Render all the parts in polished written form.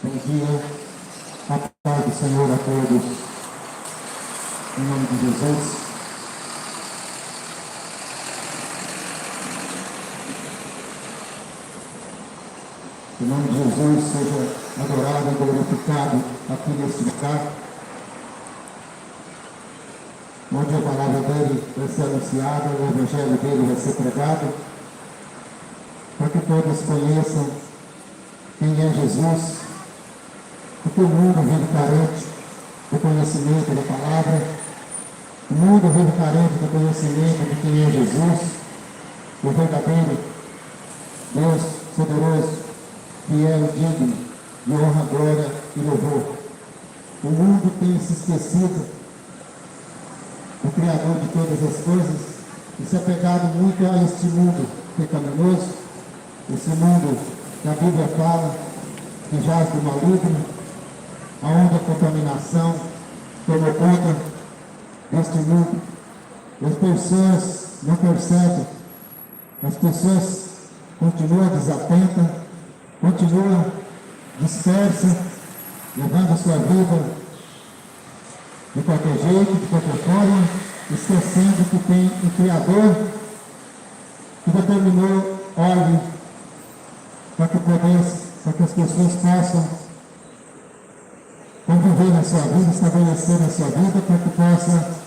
Bom dia, a paz do Senhor a todos, em nome de Jesus. Em nome de Jesus, seja adorado e glorificado aqui neste lugar, onde a palavra dele vai ser anunciada, o evangelho dele vai ser pregado, para que todos conheçam quem é Jesus, porque o mundo vive carente do conhecimento da palavra, o mundo vive carente do conhecimento de quem é Jesus, o verdadeiro Deus poderoso, fiel e digno de honra, glória e louvor. O mundo tem se esquecido do Criador de todas as coisas e se apegado muito a este mundo pecaminoso, esse mundo que a Bíblia fala que jaz do maligno, aonde a contaminação tomou conta deste mundo. As pessoas não percebem, as pessoas continuam desatentas, continuam dispersas, levando a sua vida de qualquer jeito, de qualquer forma, esquecendo que tem um Criador que determinou ordem para que as pessoas possam conviver na sua vida, estabelecer na sua vida, para que possa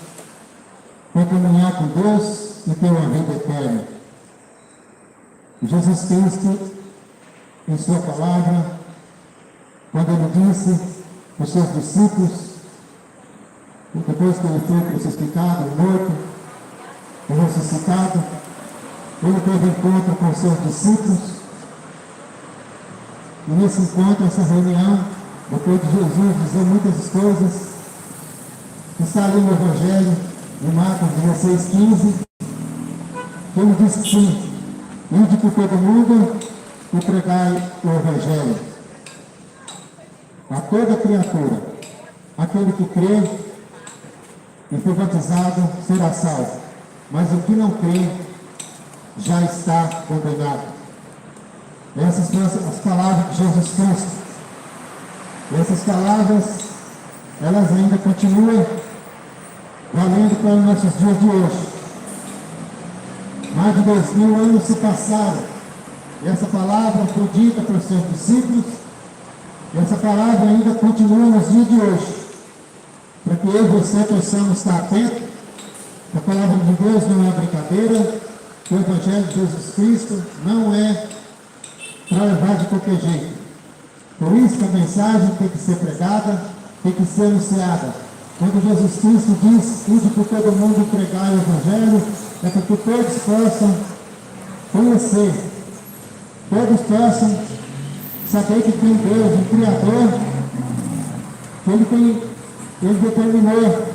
comunhar com Deus e ter uma vida eterna. Jesus Cristo, em sua palavra, quando ele disse aos seus discípulos, depois que ele foi crucificado, morto e ressuscitado, ele teve encontro com os seus discípulos, e nesse encontro, essa reunião, depois de Jesus dizer muitas coisas, que está ali no Evangelho, em Marcos 16:15, que ele disse sim, ide por todo mundo e pregai o Evangelho a toda criatura. Aquele que crê e for batizado será salvo, mas o que não crê já está condenado. Essas são as palavras de Jesus Cristo. E essas palavras, elas ainda continuam valendo para os nossos dias de hoje. Mais de 2000 anos se passaram, e essa palavra foi dita para os seus discípulos, e essa palavra ainda continua nos dias de hoje, para que eu e você possamos estar atentos. A palavra de Deus não é brincadeira, o Evangelho de Jesus Cristo não é para levar de qualquer jeito. Por isso que a mensagem tem que ser pregada, tem que ser anunciada. Quando Jesus Cristo diz, ide por todo mundo e pregai o Evangelho, é para que todos possam conhecer, todos possam saber que tem Deus, um Criador, que Ele determinou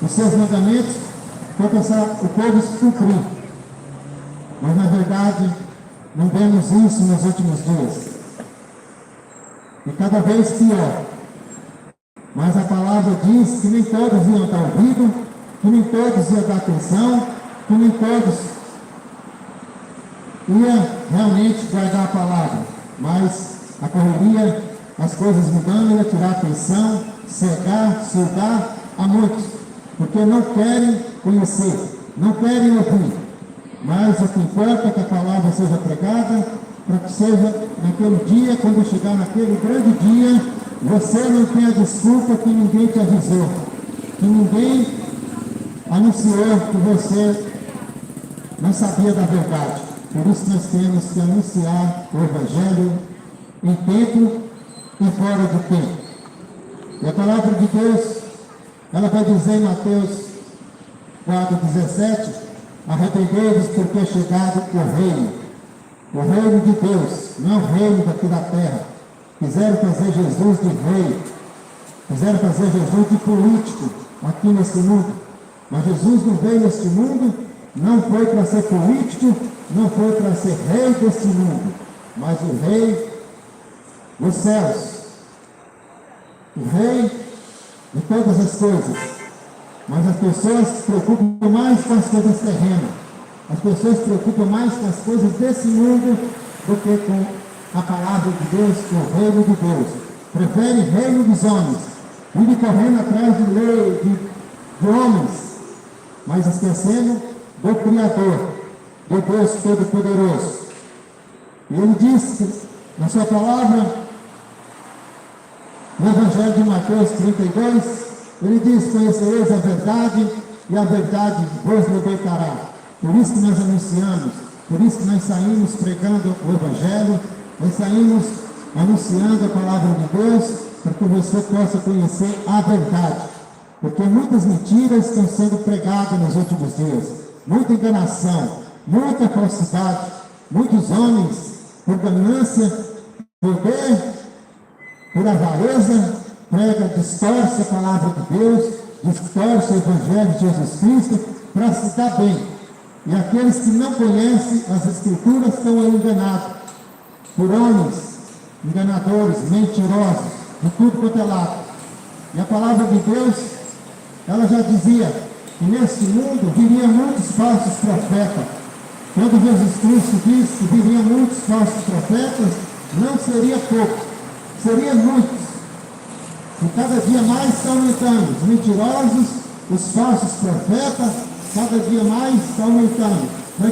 os seus mandamentos para o povo se cumprir. Mas na verdade, não vemos isso nos últimos dias. E cada vez pior. Mas a palavra diz que nem todos iam dar ouvido, que nem todos iam dar atenção, que nem todos iam realmente guardar a palavra. Mas a correria, as coisas mudando, ia tirar atenção, cegar, surgar a muitos, porque não querem conhecer, não querem ouvir. Mas o que importa é que a palavra seja pregada, para que seja naquele dia, quando chegar naquele grande dia, você não tenha desculpa que ninguém te avisou, que ninguém anunciou que você não sabia da verdade. Por isso nós temos que anunciar o Evangelho em tempo e fora do tempo. E a palavra de Deus, ela vai dizer em Mateus 4,17, arrependei-vos porque é chegado o reino de Deus, não o reino daqui da terra. Quiseram fazer Jesus de rei, quiseram fazer Jesus de político aqui nesse mundo. Mas Jesus não veio neste mundo, não foi para ser político, não foi para ser rei deste mundo, mas o rei dos céus, o rei de todas as coisas. Mas as pessoas se preocupam mais com as coisas terrenas, as pessoas se preocupam mais com as coisas desse mundo do que com a palavra de Deus, com o reino de Deus. Prefere o reino dos homens, vive correndo atrás de lei, de homens, mas esquecendo do Criador, do Deus Todo-Poderoso. E ele disse na sua palavra, no Evangelho de Mateus 32, ele diz, conhecereis a verdade, e a verdade vos libertará. Por isso que nós anunciamos, por isso que nós saímos pregando o Evangelho, nós saímos anunciando a palavra de Deus, para que você possa conhecer a verdade. Porque muitas mentiras estão sendo pregadas nos últimos dias, muita enganação, muita falsidade, muitos homens, por ganância, poder, por avareza, prega, distorce a palavra de Deus, distorce o Evangelho de Jesus Cristo, para se dar bem. E aqueles que não conhecem as Escrituras estão enganados por homens enganadores, mentirosos, de tudo quanto é lado. E a palavra de Deus, ela já dizia que neste mundo viriam muitos falsos profetas. Quando Jesus Cristo disse que viriam muitos falsos profetas, não seria pouco, seria muitos. E cada dia mais estão aumentando. Os mentirosos, os falsos profetas, cada dia mais estão aumentando. Para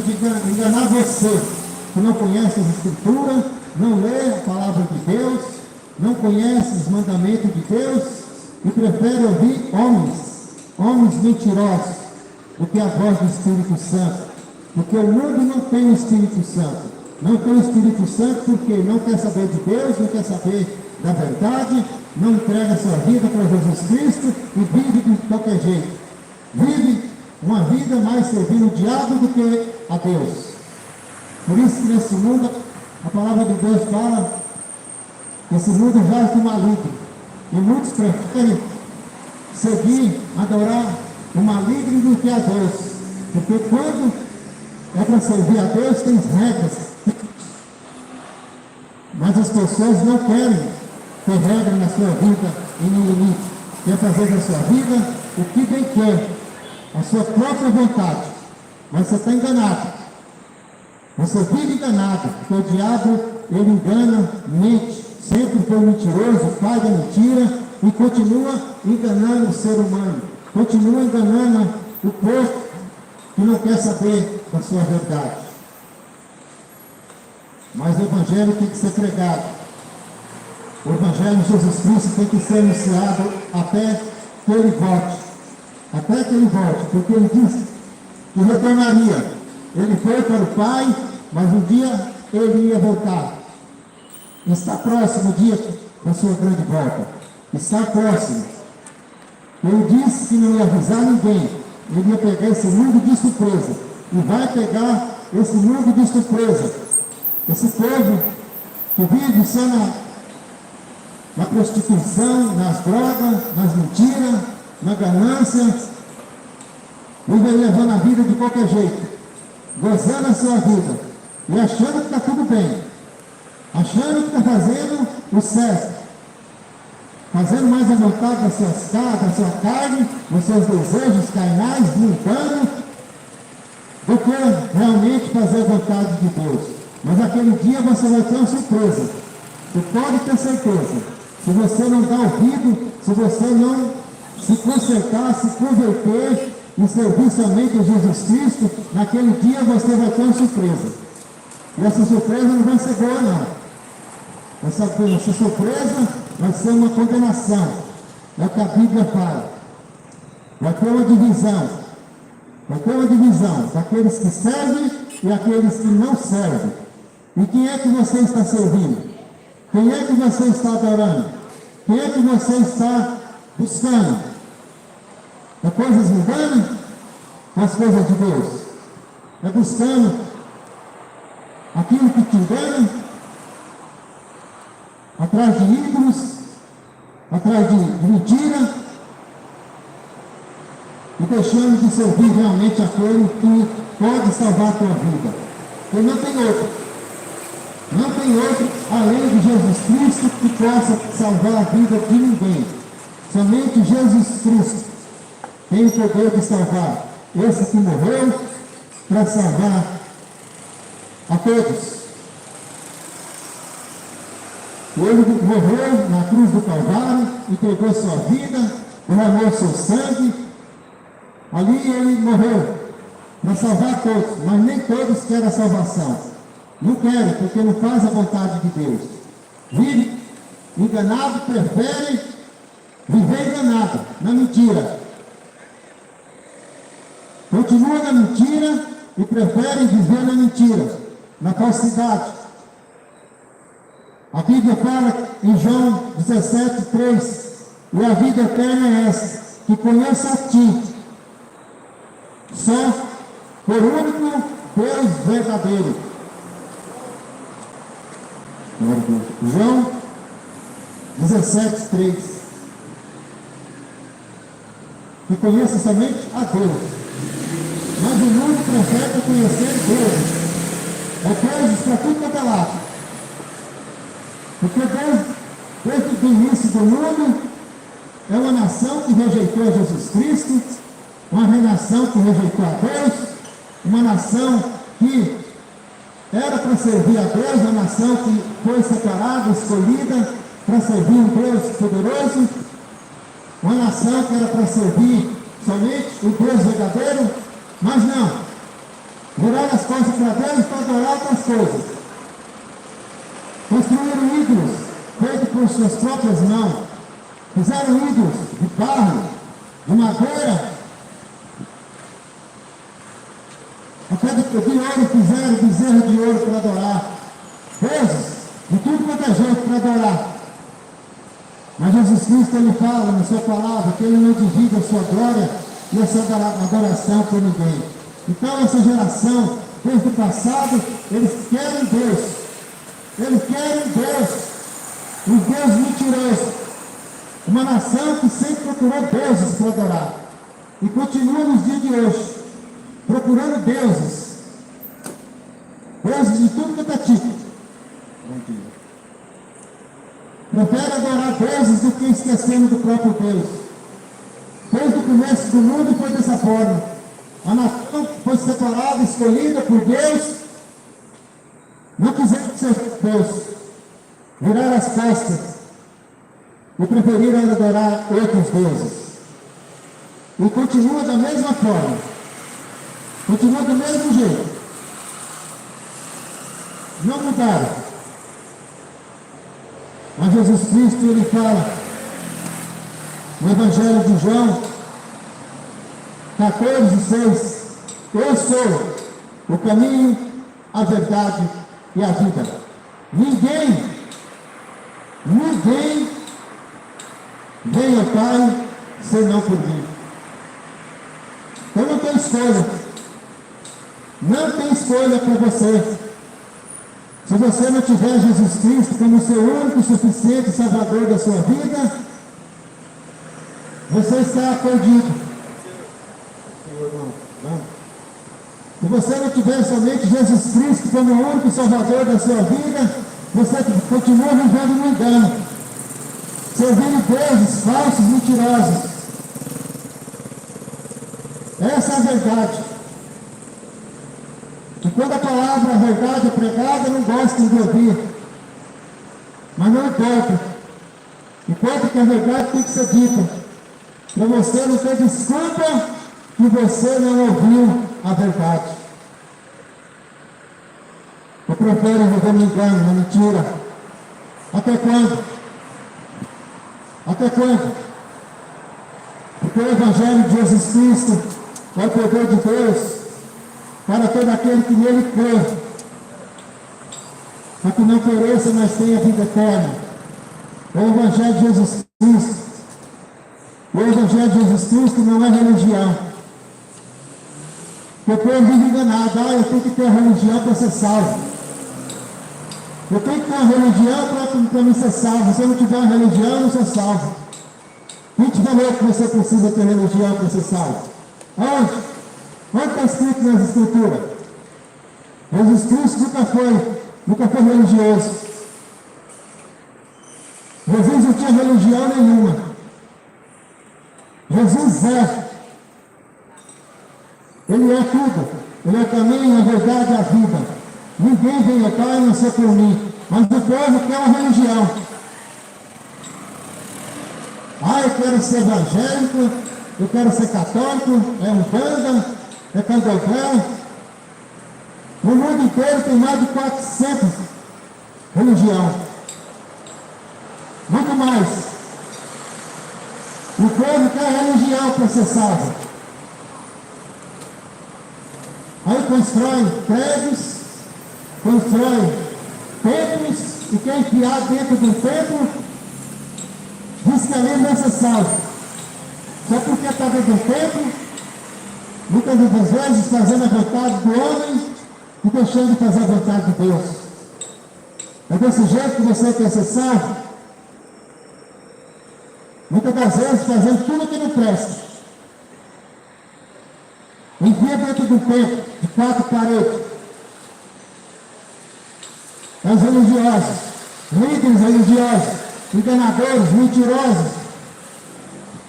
enganar você, que não conhece as Escrituras, não lê a palavra de Deus, não conhece os mandamentos de Deus e prefere ouvir homens mentirosos, do que a voz do Espírito Santo. Porque o mundo não tem o Espírito Santo. Não tem o Espírito Santo porque não quer saber de Deus, não quer saber da verdade, não entrega sua vida para Jesus Cristo e vive de qualquer jeito. Vive uma vida mais servindo o diabo do que a Deus. Por isso que nesse mundo, a palavra de Deus fala que esse mundo jaz do maligno. E muitos preferem seguir, adorar o maligno do que a Deus. Porque quando é para servir a Deus, tem regras. Mas as pessoas não querem ter regra na sua vida e no limite. Quer fazer da sua vida o que bem quer, a sua própria vontade. Mas você está enganado. Você vive enganado, porque o diabo, ele engana, mente, sempre foi mentiroso, pai da mentira, e continua enganando o ser humano, continua enganando o povo que não quer saber da sua verdade. Mas o Evangelho tem que ser pregado. O Evangelho de Jesus Cristo tem que ser anunciado até que ele volte. Até que ele volte, porque ele disse que retornaria. Ele foi para o Pai, mas um dia ele ia voltar. Está próximo o dia da sua grande volta. Está próximo. Ele disse que não ia avisar ninguém. Ele ia pegar esse mundo de surpresa. E vai pegar esse mundo de surpresa. Esse povo que vive só na prostituição, nas drogas, nas mentiras, na ganância, vive levando a vida de qualquer jeito, gozando a sua vida e achando que está tudo bem, achando que está fazendo o certo, fazendo mais a vontade da sua carne, dos seus desejos carnais, limpando, do que realmente fazer a vontade de Deus. Mas aquele dia você vai ter uma surpresa. Você pode ter certeza. Se você não dá ouvido, se você não se consertar, se converter e servir somente a Jesus Cristo, naquele dia você vai ter uma surpresa. E essa surpresa não vai ser boa, não. Essa surpresa vai ser uma condenação. É o que a Bíblia fala. Vai ter uma divisão. Vai ter uma divisão daqueles que servem e aqueles que não servem. E quem é que você está servindo? Quem é que você está adorando? Quem é que você está buscando? É coisas mundanas? As coisas de Deus? É buscando aquilo que te engana? Atrás de ídolos? Atrás de mentira? E deixando de servir realmente aquele que pode salvar a tua vida. Porque não tem outro. Não tem outro além de Jesus Cristo que possa salvar a vida de ninguém. Somente Jesus Cristo tem o poder de salvar. Esse que morreu para salvar a todos. Ele morreu na cruz do Calvário, entregou sua vida, derramou seu sangue. Ali ele morreu para salvar todos, mas nem todos querem a salvação. Não querem, porque não faz a vontade de Deus. Vive enganado, prefere viver enganado, na mentira. Continua na mentira e prefere viver na mentira, na falsidade. A Bíblia fala em João 17:3, e a vida eterna é essa, que conheça a Ti, só por único Deus verdadeiro. João 17:3, que conheça somente a Deus. Mas o mundo prefere conhecer Deus. É Deus para tudo quanto é lado. Porque Deus, desde o início do mundo, é uma nação que rejeitou a Jesus Cristo, uma nação que rejeitou a Deus, uma nação que era para servir a Deus, uma nação que foi separada, escolhida para servir um Deus poderoso, uma nação que era para servir somente o Deus verdadeiro, mas não, viraram as costas para Deus para adorar outras coisas. Construíram ídolos feitos por suas próprias mãos, fizeram ídolos de barro, de madeira, até de ouro fizeram bezerro de ouro para adorar, deuses de tudo quanto é jeito para adorar. Mas Jesus Cristo, ele fala na sua palavra que ele não divide a sua glória e a sua adoração por ninguém. Então essa geração, desde o passado, eles querem Deus. Eles querem Deus, um Deus mentiroso. Uma nação que sempre procurou deuses para adorar. E continua nos dias de hoje, procurando deuses. Deuses de tudo quanto é tipo. Bom dia. Prefere adorar deuses do que esquecendo do próprio Deus. Desde o começo do mundo foi dessa forma. A nação foi separada, escolhida por Deus. Não quiseram ser Deus. Viraram as costas. E preferiram adorar outros deuses. E continua da mesma forma. Continua do mesmo jeito. Não mudaram. Mas Jesus Cristo, ele fala no Evangelho de João 14:6, eu sou o caminho, a verdade e a vida. Ninguém vem ao Pai você não por mim. Então não tem escolha. Não tem escolha para você. Se você não tiver Jesus Cristo como seu único, suficiente Salvador da sua vida, você está perdido. Se você não tiver somente Jesus Cristo como o único Salvador da sua vida, você continua vivendo no engano, servindo deuses falsos, mentirosos. Essa é a verdade. E quando a palavra, a verdade é pregada, não gostam de ouvir. Mas não importa. Importa que a verdade tem que ser dita. Para você não ter desculpa que você não ouviu a verdade. Eu prefiro viver no engano, na mentira. Até quando? Até quando? Porque o Evangelho de Jesus Cristo é o poder de Deus para todo aquele que nele crê, para que não pereça, mas tenha vida eterna. O Evangelho de Jesus Cristo. O Evangelho de Jesus Cristo não é religião. O povo vive enganado. Eu tenho que ter a religião para ser salvo. Eu tenho que ter a religião para me ser salvo. Se eu não tiver a religião, eu não sou salvo. Quem te falou que você precisa ter religião para ser salvo? Aonde? Onde está escrito nas Escrituras? Jesus Cristo nunca foi religioso. Jesus não tinha religião nenhuma. Jesus é. Ele é tudo. Ele é o caminho, a verdade e a vida. Ninguém vem ao Pai a não ser por mim. Mas o povo quer uma religião. Eu quero ser evangélico, eu quero ser católico, é umbanda, é candomblé. No mundo inteiro tem mais de 400 religiões. Muito mais. O povo quer religião para ser salvo. Aí constrói prédios, constrói templos, e quer enfiar dentro do templo, diz que ali não é ser salvo. Só porque está dentro do templo, muitas das vezes fazendo a vontade do homem e deixando de fazer a vontade de Deus. É desse jeito que você quer ser salvo? Muitas das vezes fazendo tudo que não presta. Envia dentro do templo, de 4 paredes. Os religiosos, líderes religiosos, enganadores, mentirosos.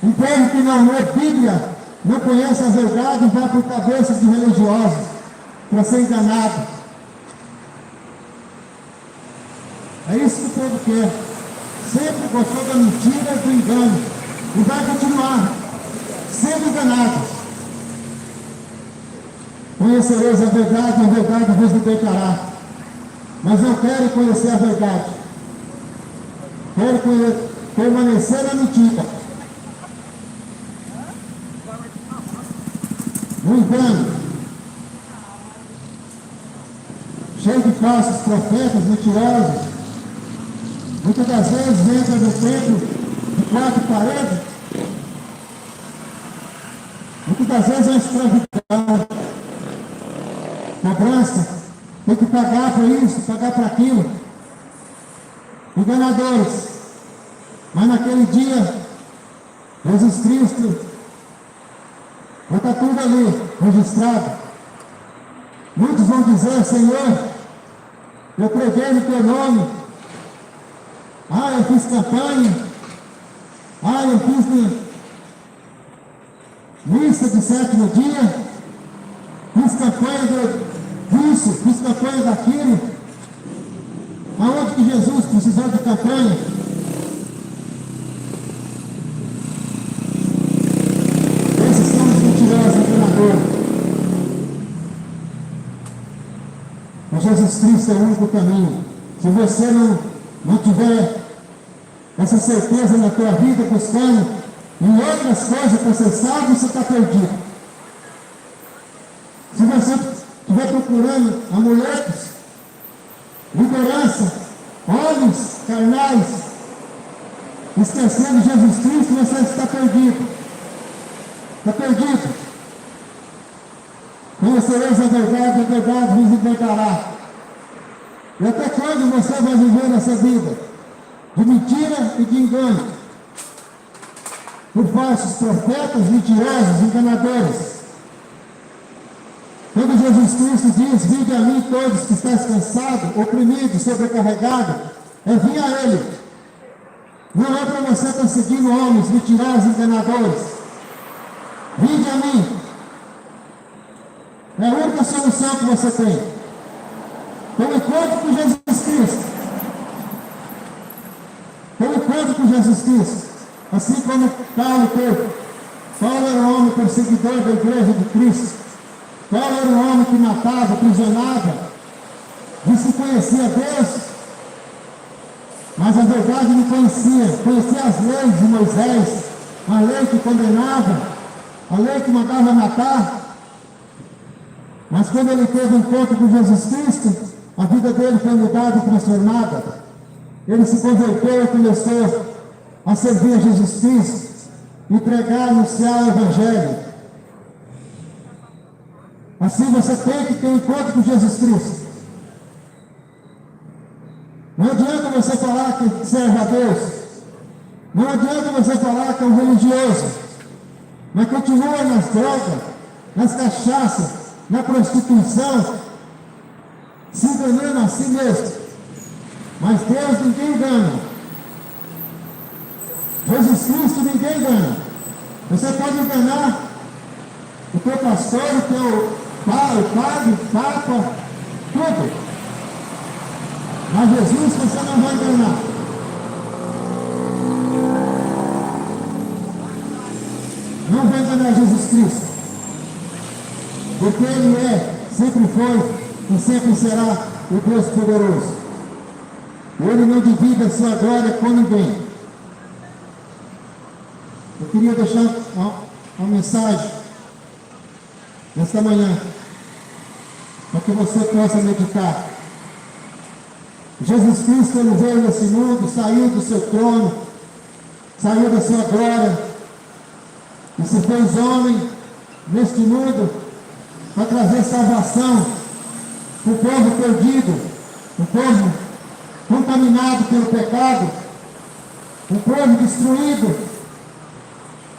Um povo que não lê Bíblia, não conhece a verdade e vai por cabeças de religiosos para ser enganado. É isso que o povo quer. Sempre gostou da mentira e do engano. E vai continuar sendo enganados. Conhecereis a verdade vos libertará. Mas não quero conhecer a verdade. Quero permanecer na mentira. No engano. Cheio de falsos profetas, mentirosos. Muitas das vezes entra no templo de 4 paredes. Muitas das vezes é uma escravidão. Cobrança. Tem que pagar para isso, pagar para aquilo. Enganadores. Mas naquele dia, Jesus Cristo vai estar tudo ali, registrado. Muitos vão dizer: Senhor, eu preguei no teu nome. Eu fiz campanha. Eu fiz missa de 7º dia. Fiz campanha disso, fiz campanha daquilo. Aonde que Jesus precisou de campanha? Esses são os mentirosos enganadores. Mas Jesus Cristo é o único caminho. Se você não tiver essa certeza na tua vida, buscando em outras coisas para ser salvo, você está perdido. Se você estiver procurando amuletos, liderança, homens carnais, esquecendo Jesus Cristo, você está perdido. Está perdido. Conhecereis a verdade vos libertará. E até quando você vai viver nessa vida? De mentira e de engano. Por falsos profetas, mentirosos, enganadores. Quando Jesus Cristo diz, vinde a mim todos que estáis cansados, oprimidos, sobrecarregados, vim a Ele. Não é para você estar seguindo homens, mentirosos, enganadores. Vinde a mim. É a única solução que você tem. Então, encontro com Jesus Cristo. Então, encontro com Jesus Cristo. Assim como Paulo teve. Paulo era um homem perseguidor da igreja de Cristo. Paulo era um homem que matava, aprisionava. Disse que conhecia Deus. Mas a verdade não conhecia. Conhecia as leis de Moisés. A lei que condenava. A lei que mandava matar. Mas quando ele teve um encontro com Jesus Cristo, a vida dele foi mudada e transformada. Ele se converteu e começou a servir a Jesus Cristo e pregar, anunciar o Evangelho. Assim você tem que ter um encontro com Jesus Cristo. Não adianta você falar que serve a Deus. Não adianta você falar que é um religioso. Mas continua nas drogas, nas cachaças, na prostituição, se enganando a si mesmo. Mas Deus ninguém engana. Jesus Cristo ninguém engana. Você pode enganar o teu pastor, o teu pai, o padre, o papa, tudo. Mas Jesus você não vai enganar. Não vai enganar Jesus Cristo. Porque Ele sempre foi e sempre será o Deus poderoso. Ele não divide a sua glória com ninguém. Eu queria deixar uma mensagem nesta manhã, para que você possa meditar. Jesus Cristo, Ele veio nesse mundo, saiu do seu trono, saiu da sua glória, e se fez homem neste mundo, para trazer salvação para o povo perdido, o povo contaminado pelo pecado, o povo destruído.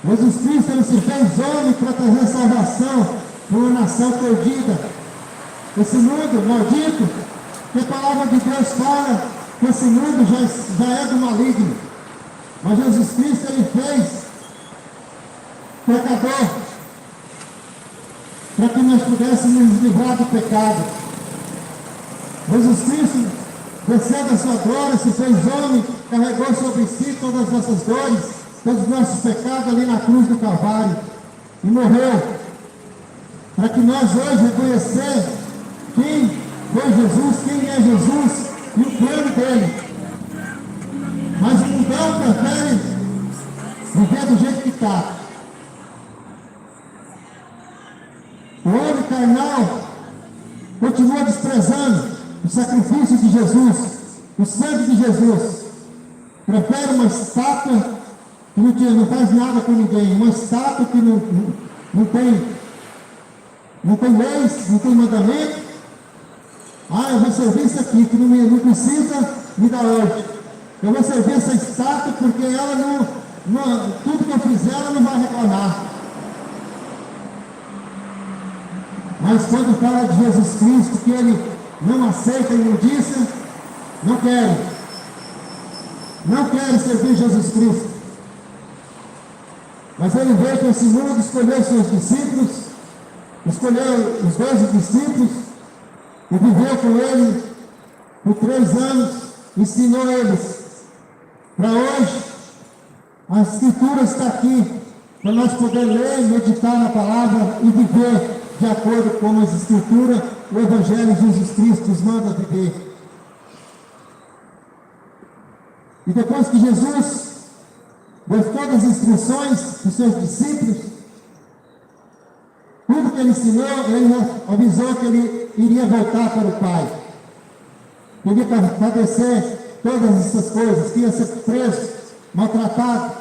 Jesus Cristo, Ele se fez homem para trazer salvação para uma nação perdida. Esse mundo maldito, que a palavra de Deus fala que esse mundo já é do maligno. Mas Jesus Cristo, Ele fez pecador, para que nós pudéssemos nos livrar do pecado. Jesus Cristo desceu da sua glória, se fez homem, carregou sobre si todas as nossas dores, todos os nossos pecados ali na cruz do Calvário, e morreu, para que nós hoje reconhecer quem foi Jesus, quem é Jesus e o plano dele. Mas o mundão prefere viver do jeito que está. O homem carnal continua desprezando o sacrifício de Jesus, o sangue de Jesus. Prefere uma estátua que não faz nada com ninguém, uma estátua que não tem leis, não tem mandamento. Eu vou servir isso aqui, que não precisa me dar hoje. Eu vou servir essa estátua porque ela tudo que eu fizer ela não vai reclamar. Mas quando fala de Jesus Cristo, que Ele não aceita a imundícia, não quero servir Jesus Cristo. Mas Ele veio para esse mundo, escolheu seus discípulos, escolheu os 12 discípulos, e viveu com Ele por 3 anos, ensinou eles. Para hoje, a Escritura está aqui, para nós poder ler, meditar na palavra e viver de acordo com as Escrituras, o Evangelho de Jesus Cristo nos manda viver. E depois que Jesus deu todas as instruções para os seus discípulos, tudo que Ele ensinou, Ele avisou que Ele iria voltar para o Pai. Que Ele ia padecer todas essas coisas, que ia ser preso, maltratado,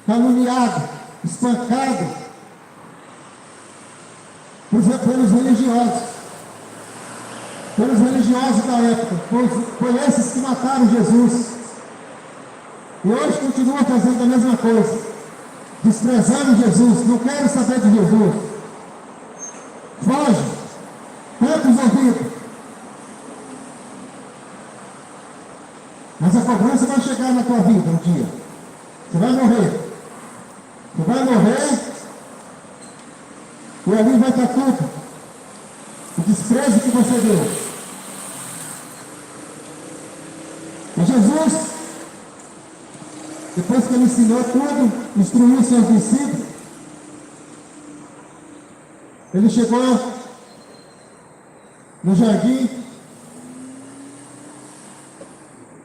caluniado, espancado, pelos religiosos da época, foi esses que mataram Jesus. E hoje continuam fazendo a mesma coisa, desprezando Jesus, não querem saber de Jesus. Foge, tampa os ouvidos. Mas a cobrança vai chegar na tua vida um dia. Você vai morrer. Você vai morrer e ali vai estar tudo. O desprezo que você deu. E Jesus, depois que ele ensinou tudo, instruiu seus discípulos, ele chegou no jardim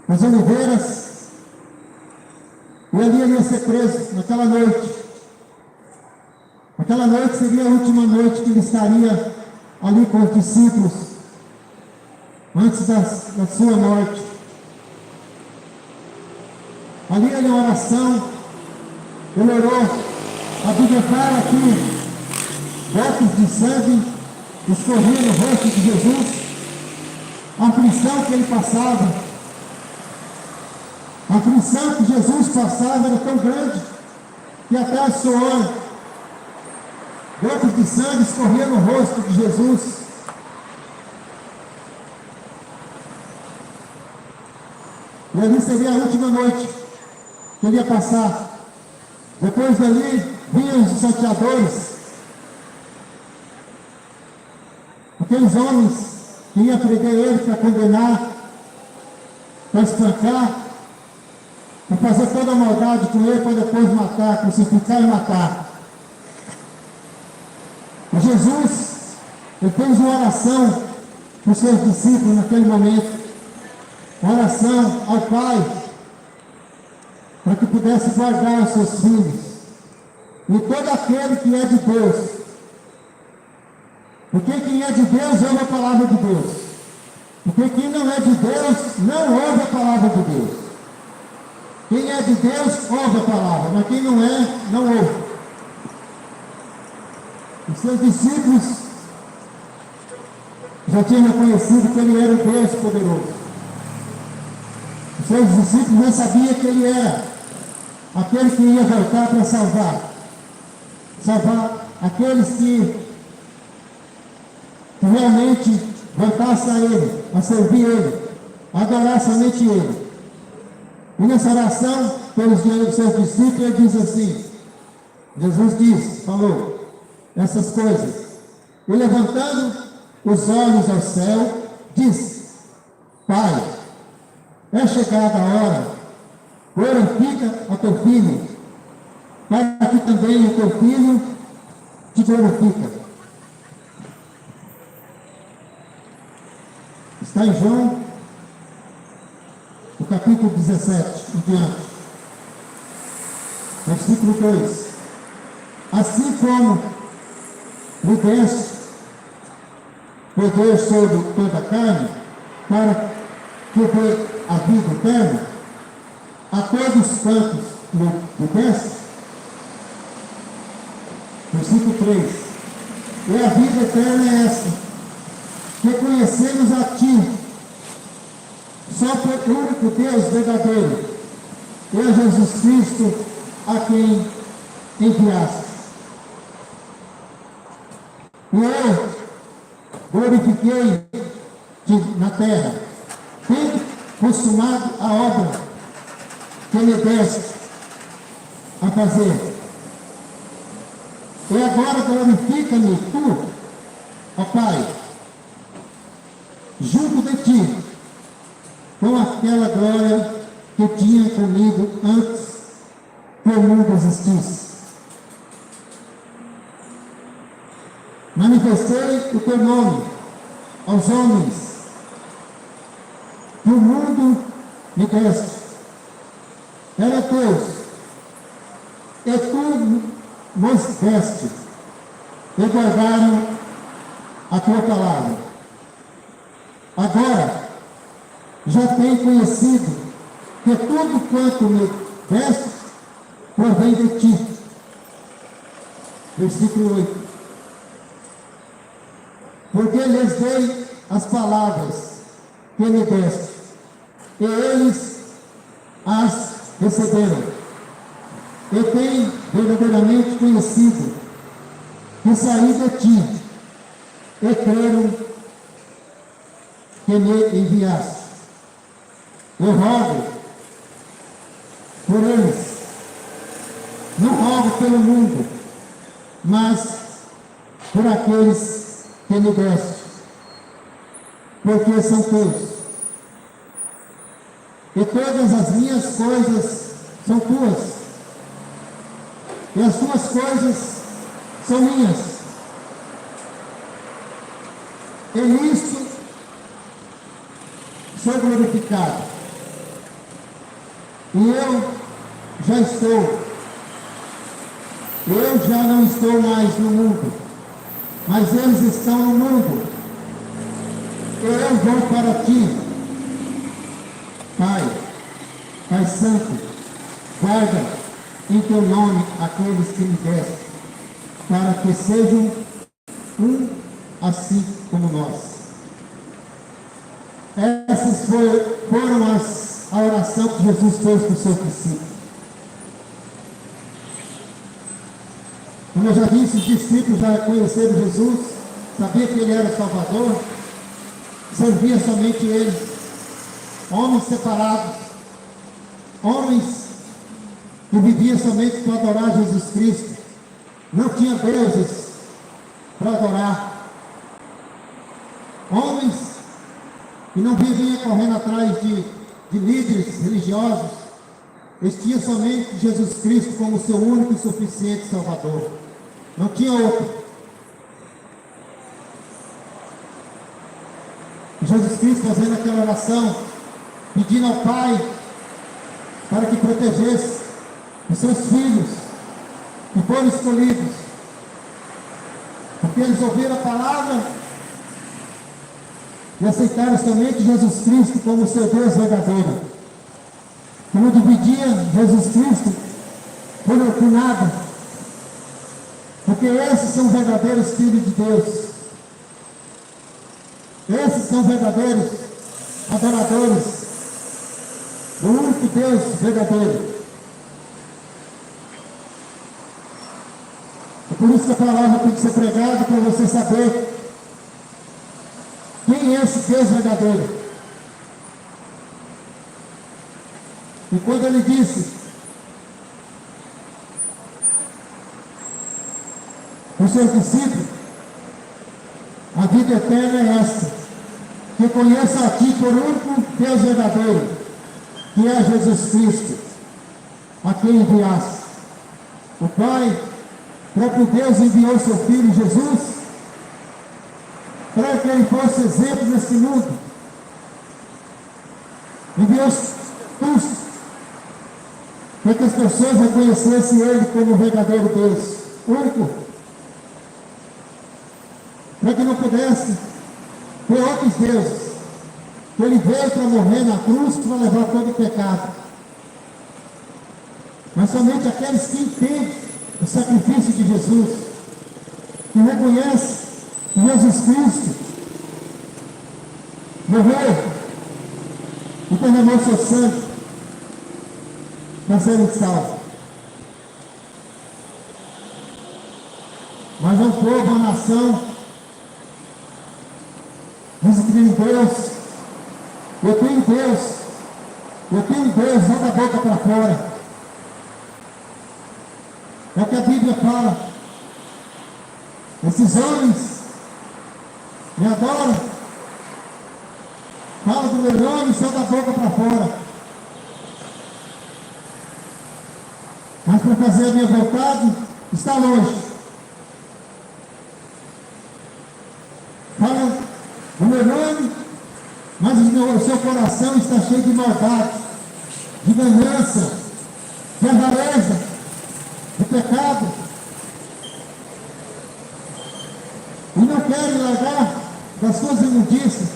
das oliveiras, e ali ele ia ser preso naquela noite. Aquela noite seria a última noite que ele estaria ali com os discípulos, antes da sua morte. Ali ele, em oração, ele orou. A Bíblia fala que gotas de sangue escorriam no rosto de Jesus. A aflição que ele passava, a aflição que Jesus passava era tão grande que até a suor, gotas de sangue escorriam no rosto de Jesus. E ali seria a última noite que ele ia passar. Depois dali vinham os salteadores, aqueles homens que iam prender ele para condenar, para espancar, para fazer toda a maldade com ele, para depois matar, crucificar e matar. E Jesus, ele fez uma oração para os seus discípulos naquele momento, uma oração ao Pai, para que pudesse guardar os seus filhos, e todo aquele que é de Deus, porque quem é de Deus ouve a palavra de Deus, porque quem não é de Deus não ouve a palavra de Deus. Quem é de Deus ouve a palavra, mas quem não é, não ouve. Os seus discípulos já tinham reconhecido que ele era o Deus poderoso. Os seus discípulos não sabiam que ele era aquele que ia voltar para salvar aqueles que realmente voltassem a ele, a servir ele, a adorar somente ele. E nessa oração, pelos seus discípulos, ele diz assim, Jesus falou essas coisas, e levantando os olhos ao céu, disse, Pai, é chegada a hora, glorifica a teu filho, para que também o teu filho te glorifica. Está em João, no capítulo 17, em diante. Versículo 2. Assim como me deste poder sobre toda a carne, para que dê a vida eterna, a todos quantos me deste. Versículo 3. E a vida eterna é esta, que conhecemos a Ti, só por único Deus verdadeiro, e a Jesus Cristo, a quem enviaste. E eu glorifiquei-te na terra, tendo consumado a obra que me deste a fazer. E agora glorifica-me tu, ó Pai, junto de ti, com aquela glória que tinha comigo antes que o mundo existisse. Manifestei o teu nome aos homens que o mundo me deste. Era teus, e tu nos deste, e guardaram a tua palavra. Agora, já tenho conhecido que tudo quanto me deste provém de ti. Versículo 8. porque lhes dei as palavras que me deste, e eles as receberam, e têm verdadeiramente conhecido que saí de ti, e creram que me enviaste. Eu rogo por eles, não rogo pelo mundo, mas por aqueles que me deste, porque são teus. E todas as minhas coisas são tuas, e as tuas coisas são minhas. E nisto sou glorificado. E eu já não estou mais no mundo, mas eles estão no mundo. Eu vou para ti. Pai Santo, guarda em teu nome aqueles que me deste, para que sejam um assim como nós. Essas foram a oração que Jesus fez para os seus discípulos. Como eu já disse, os discípulos já conheceram Jesus, sabiam que ele era o Salvador, servia somente ele. Homens separados, homens que viviam somente para adorar Jesus Cristo, não tinha deuses para adorar. Homens que não viviam correndo atrás de líderes religiosos, eles tinham somente Jesus Cristo como seu único e suficiente Salvador. Não tinha outro. Jesus Cristo fazendo aquela oração, pedindo ao Pai para que protegesse os seus filhos que foram escolhidos, porque eles ouviram a palavra e aceitaram somente Jesus Cristo como seu Deus verdadeiro, que não dividia Jesus Cristo por nada, porque esses são verdadeiros filhos de Deus, esses são verdadeiros adoradores do único Deus verdadeiro. É por isso que a palavra tem que ser pregada, para você saber quem é esse Deus verdadeiro. E quando ele disse os seus discípulos, a vida eterna é esta, que conheça a ti por único Deus verdadeiro, que é Jesus Cristo, a quem enviaste. O Pai, próprio Deus, enviou seu Filho Jesus para que ele fosse exemplo nesse mundo. Enviou Jesus para que as pessoas reconhecessem ele como o verdadeiro Deus, único, para que não pudesse ter outros deuses. Ele veio para morrer na cruz para levar todo o pecado. Mas somente aqueles que entendem o sacrifício de Jesus, que reconhecem que Jesus Cristo morreu e derramou seu sangue para serem salvos. Mas um povo, uma nação, diz que tem Deus. Eu tenho Deus, não da boca para fora. É o que a Bíblia fala. Esses homens me adoram, falam do meu nome só da boca para fora. Mas para fazer a minha vontade, está longe. Falam do meu nome, mas o seu coração está cheio de maldade, de ganância, de avareza, de pecado. E não querem largar das suas imundícias.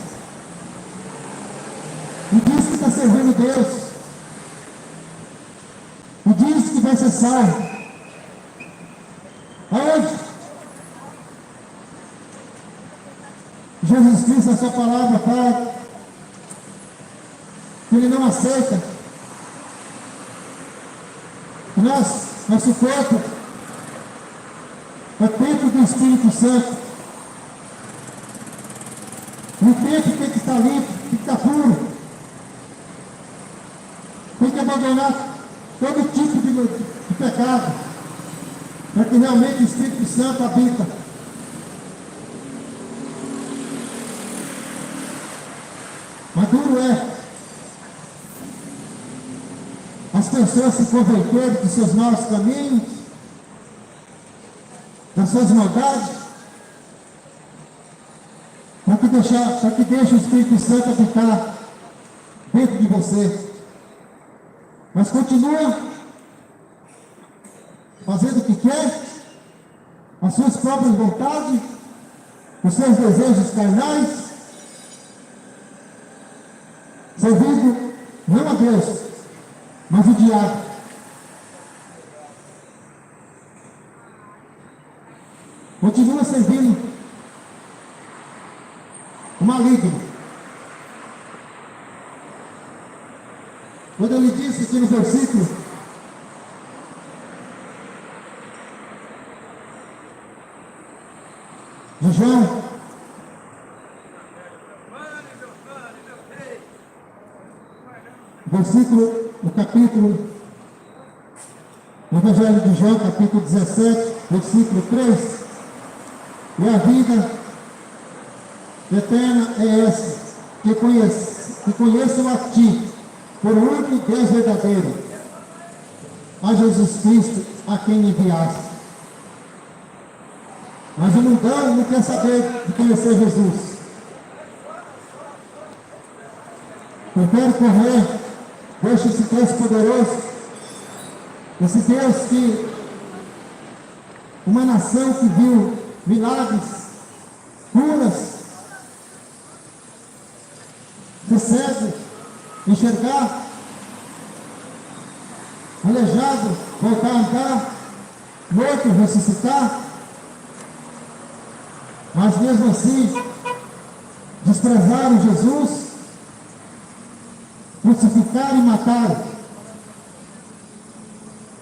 E diz que está servindo Deus. E diz que vai ser salvo. Aonde? Jesus Cristo, a sua palavra fala que ele não aceita que nosso corpo é templo do Espírito Santo. O templo tem que estar limpo, tem que estar puro. Tem que abandonar todo tipo de pecado, para que realmente o Espírito Santo habita. Mas duro é as pessoas se converterem dos seus maus caminhos, das suas maldades, para que deixe o Espírito Santo habitar dentro de você. Mas continua fazendo o que quer, as suas próprias vontades, os seus desejos carnais, servindo não a Deus, mas o diabo. Continua servindo o maligno. Quando ele disse aqui no versículo, de João, versículo, o capítulo, no Evangelho de João, capítulo 17, versículo 3, e a vida eterna é essa, que conheçam a Ti, por único Deus verdadeiro, a Jesus Cristo, a quem enviaste. Mas o mundano não quer saber de conhecer Jesus. Prefere correr, deixa esse Deus poderoso, esse Deus que, uma nação que viu milagres, curas, de cego, enxergar, aleijado, voltar a andar, morto, ressuscitar, mas mesmo assim, desprezaram Jesus, crucificaram e mataram.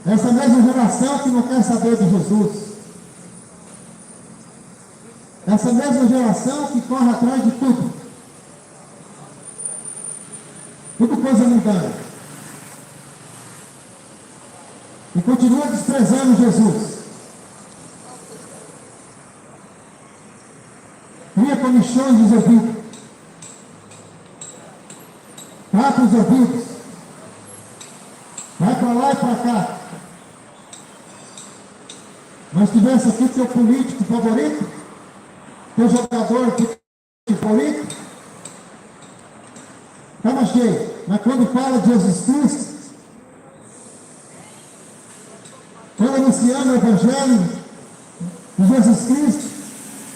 Essa mesma geração que não quer saber de Jesus. Essa mesma geração que corre atrás de tudo. Tudo coisa mundana. E continua desprezando Jesus. Cria comichões dos ouvidos. Tapa os ouvidos. Vai para lá e para cá. Mas tivesse aqui teu político favorito, teu jogador favorito, estava cheio. Mas quando fala de Jesus Cristo, quando anunciando o Evangelho de Jesus Cristo,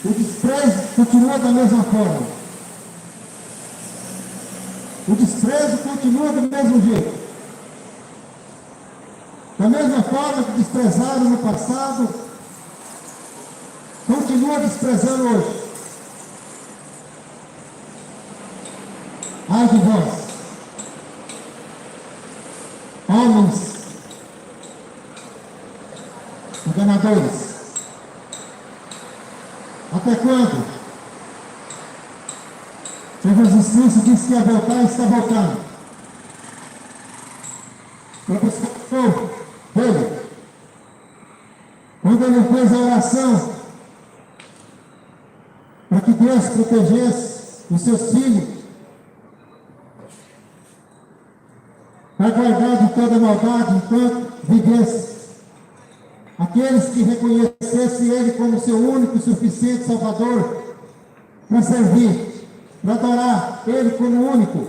o desprezo continua da mesma forma. O desprezo continua do mesmo jeito. Da mesma forma que desprezaram no passado, continua desprezando hoje. Ai de vós, homens enganadores. Até quando? Jesus Cristo disse que ia voltar e está voltando. Para buscar o povo dele. Quando ele fez a oração para que Deus protegesse os seus filhos, para guardar de toda maldade enquanto vivesse. Aqueles que reconhecessem Ele como seu único e suficiente Salvador, para servir, para adorar Ele como único.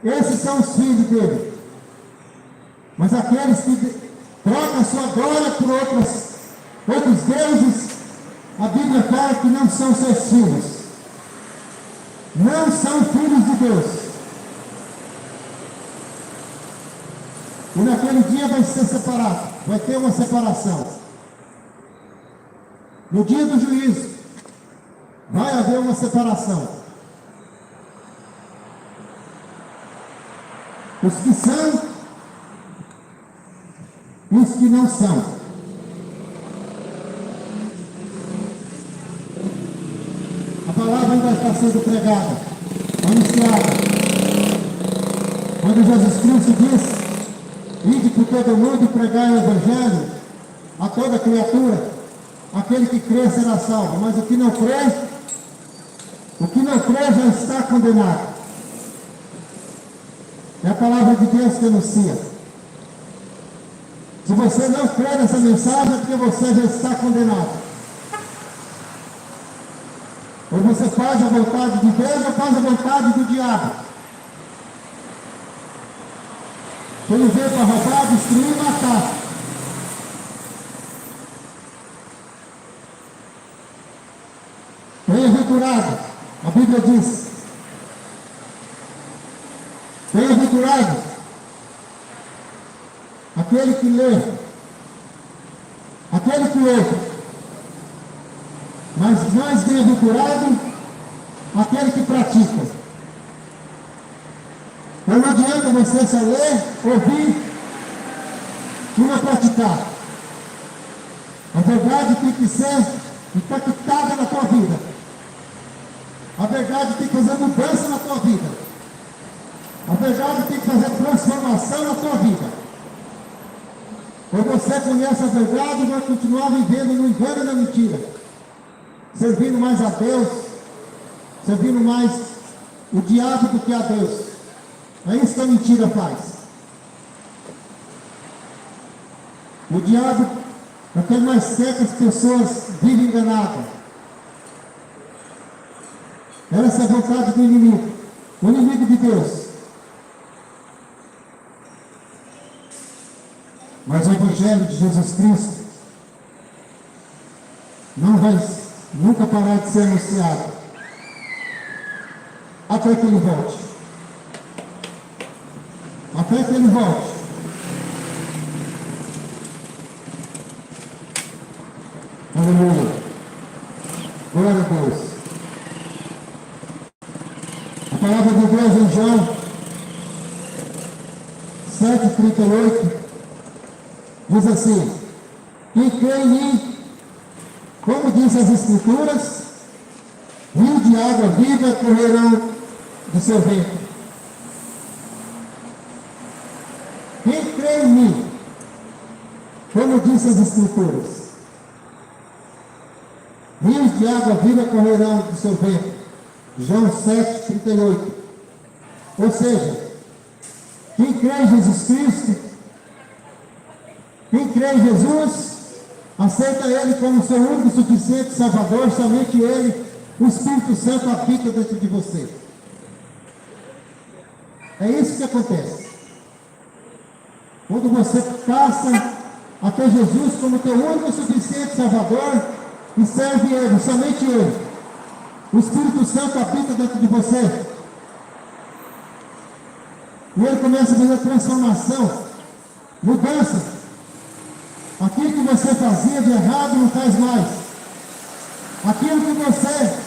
Esses são os filhos dele. Mas aqueles que trocam sua glória por outros deuses, a Bíblia fala que não são seus filhos. Não são filhos de Deus. E naquele dia vai ser separado. Vai ter uma separação. No dia do juízo, vai haver uma separação. Os que são e os que não são. A palavra ainda está sendo pregada, anunciada. Quando Jesus Cristo diz: ide por todo mundo e pregai o Evangelho a toda criatura, aquele que crê será salvo, mas o que não crê já está condenado. É a palavra de Deus que anuncia. Se você não crê nessa mensagem, é porque você já está condenado. Ou você faz a vontade de Deus ou faz a vontade do diabo. Ele veio para roubar, destruir e matar. Bem-aventurado, a Bíblia diz. Bem-aventurado aquele que lê, aquele que ouve, mas mais bem-aventurado aquele que pratica. Não adianta você só ler, ouvir e não praticar. A verdade tem que ser impactada na tua vida. A verdade tem que fazer mudança na tua vida. A verdade tem que fazer transformação na tua vida. Ou você conhece a verdade e vai continuar vivendo no engano e na mentira, servindo mais a Deus, servindo mais o diabo do que a Deus. É isso que a mentira faz. O diabo é quem mais quer que as pessoas vivem enganadas. Essa é a vontade do inimigo, o inimigo de Deus. Mas o Evangelho de Jesus Cristo não vai nunca parar de ser anunciado até que ele volte. Até que ele volte. Aleluia. Glória a Deus. A palavra de Deus em João 7,38 diz assim: quem crê em mim, como diz as Escrituras, rio de água viva correrão do seu ventre. Quem crê em mim, como diz as Escrituras, rios de água viva correrão do seu ventre. João 7,38. Ou seja, quem crê em Jesus Cristo, quem crê em Jesus, aceita Ele como seu único e suficiente Salvador. Somente Ele, o Espírito Santo, habita dentro de você. É isso que acontece. Quando você passa a ter Jesus como teu único e suficiente Salvador e serve Ele, somente Ele, o Espírito Santo habita dentro de você. E Ele começa a fazer transformação, mudança. Aquilo que você fazia de errado não faz mais. Aquilo que você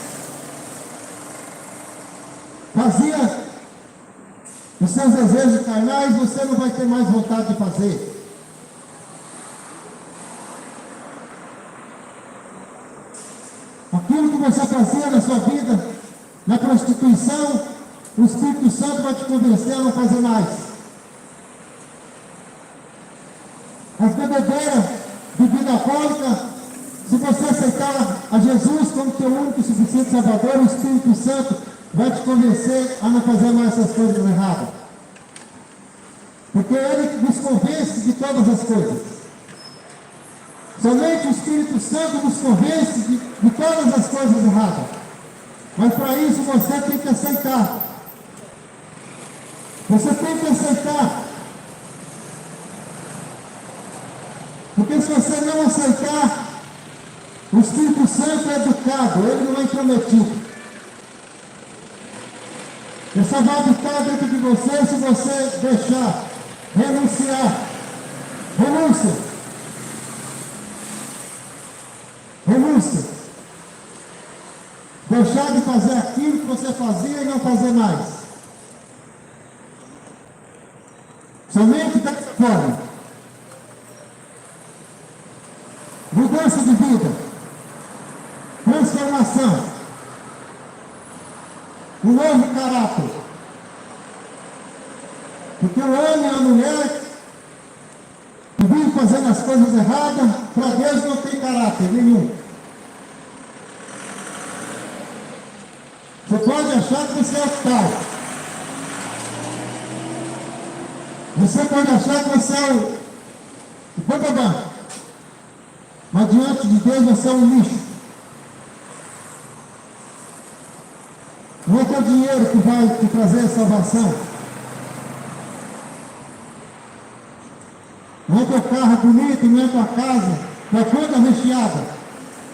fazia, os seus desejos carnais, você não vai ter mais vontade de fazer. Aquilo que você fazia na sua vida, na prostituição, o Espírito Santo vai te convencer a não fazer mais. As bebedeiras, bebida alcoólica, se você aceitar a Jesus como teu único e suficiente Salvador, o Espírito Santo vai te convencer a não fazer mais essas coisas erradas. Porque Ele nos convence de todas as coisas. Somente o Espírito Santo nos convence de todas as coisas erradas. Mas para isso você tem que aceitar. Você tem que aceitar. Porque se você não aceitar, o Espírito Santo é educado, ele não é intrometido. Ele só vai habitar dentro de você se você deixar, renunciar. Renúncia. Renúncia. Deixar de fazer aquilo que você fazia e não fazer mais. Somente dessa forma. Mudança de vida. Transformação. Um novo caráter. Porque o homem e a mulher que vivem fazendo as coisas erradas, para Deus não tem caráter nenhum. Você pode achar que você é otário. Você pode achar que você é o bababá. Mas diante de Deus você é um lixo. Não é teu dinheiro que vai te trazer a salvação. Não é teu carro bonito, não é tua casa, tua conta recheada.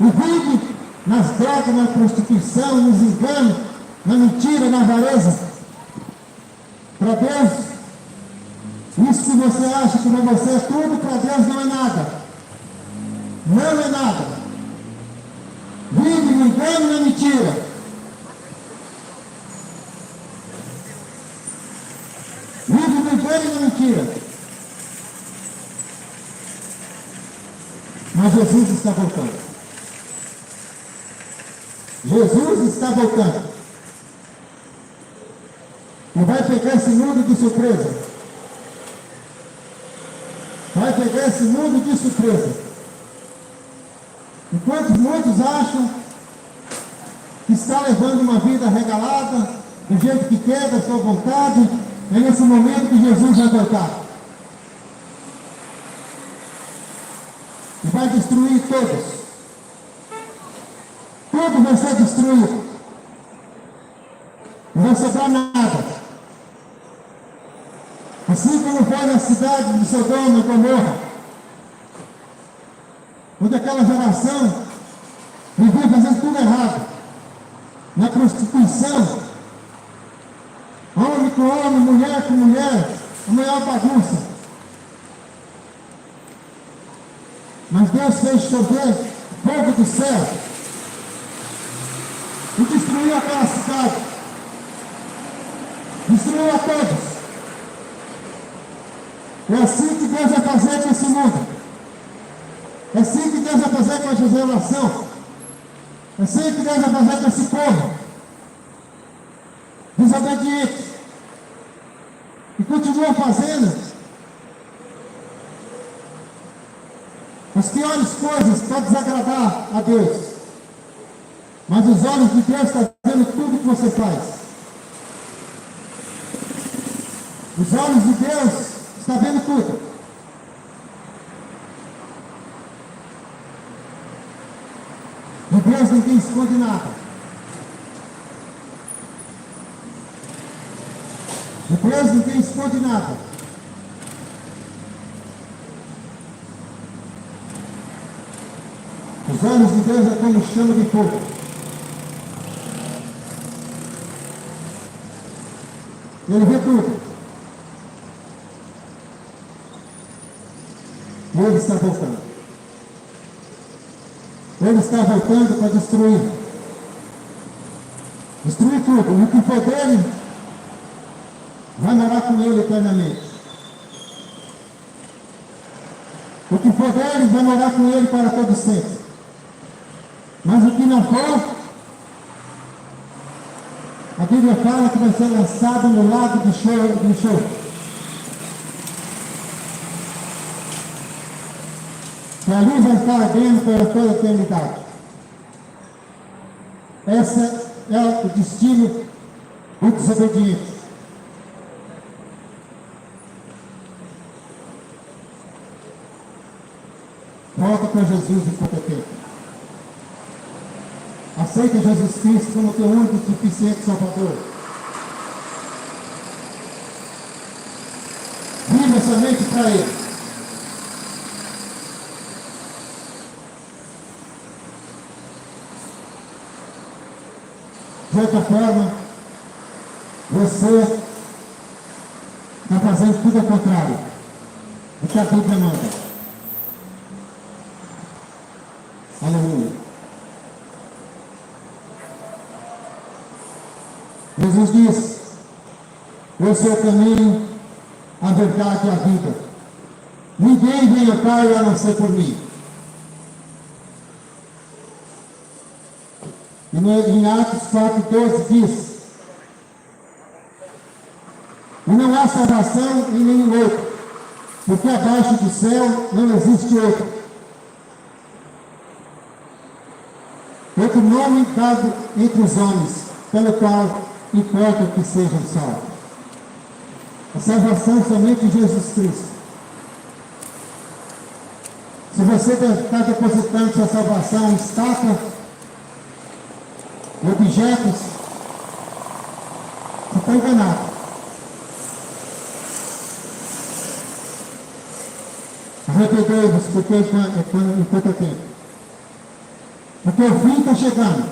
O vive nas drogas, na prostituição, nos enganos, na mentira, na avareza. Para Deus, isso que você acha que para você é tudo, para Deus não é nada. Não é nada. Vive no engano e na mentira. Vive no engano e na mentira. Mas Jesus está voltando. Jesus está voltando. E vai pegar esse mundo de surpresa. Vai pegar esse mundo de surpresa. Enquanto muitos acham que está levando uma vida regalada, do jeito que quer, da sua vontade, é nesse momento que Jesus vai voltar. E vai destruir todos. Tudo vai ser destruído. Não vai sobrar nada. Assim como foi na cidade de Sodoma e Gomorra, onde aquela geração vivia fazendo tudo errado, na prostituição, homem com homem, mulher com mulher, a maior bagunça. Mas Deus fez chover fogo do céu e destruiu aquela cidade, destruiu a todos. É assim que Deus vai fazer com esse mundo. É assim que Deus vai fazer com essa geração. É assim que Deus vai fazer com esse povo desobediente. E continua fazendo as piores coisas para desagradar a Deus. Mas os olhos de Deus estão vendo tudo que você faz. Os olhos de Deus estão vendo tudo. De Deus ninguém esconde nada. De Deus ninguém esconde nada. Os olhos de Deus é como chama de fogo. Ele vê tudo. E Ele está voltando. Ele está voltando para destruir. Destruir tudo. E o que for dele vai morar com Ele eternamente. O que for dele vai morar com Ele para todo sempre. Mas o que não for, a Bíblia fala que vai ser lançado no lago de enxofre. E ali vai estar ardendo para toda a eternidade. Esse é o destino do desobediente. Volta para Jesus enquanto é tempo. Aceita Jesus Cristo como teu único e suficiente Salvador. Viva somente para Ele. De outra forma, você está fazendo tudo ao contrário do que a Bíblia manda. Aleluia. Jesus disse: eu sou o caminho, a verdade e a vida. Ninguém vem ao Pai a não ser por mim. E em Atos 4,12 diz: e não há salvação em nenhum outro, porque abaixo do céu não existe outro nome dado entre os homens, pelo qual importa que sejam salvos. A salvação somente em Jesus Cristo. Se você está depositando sua salvação em estátua, em objetos, você está enganado. Arrependei-vos, porque enquanto é tempo. Porque o fim está chegando.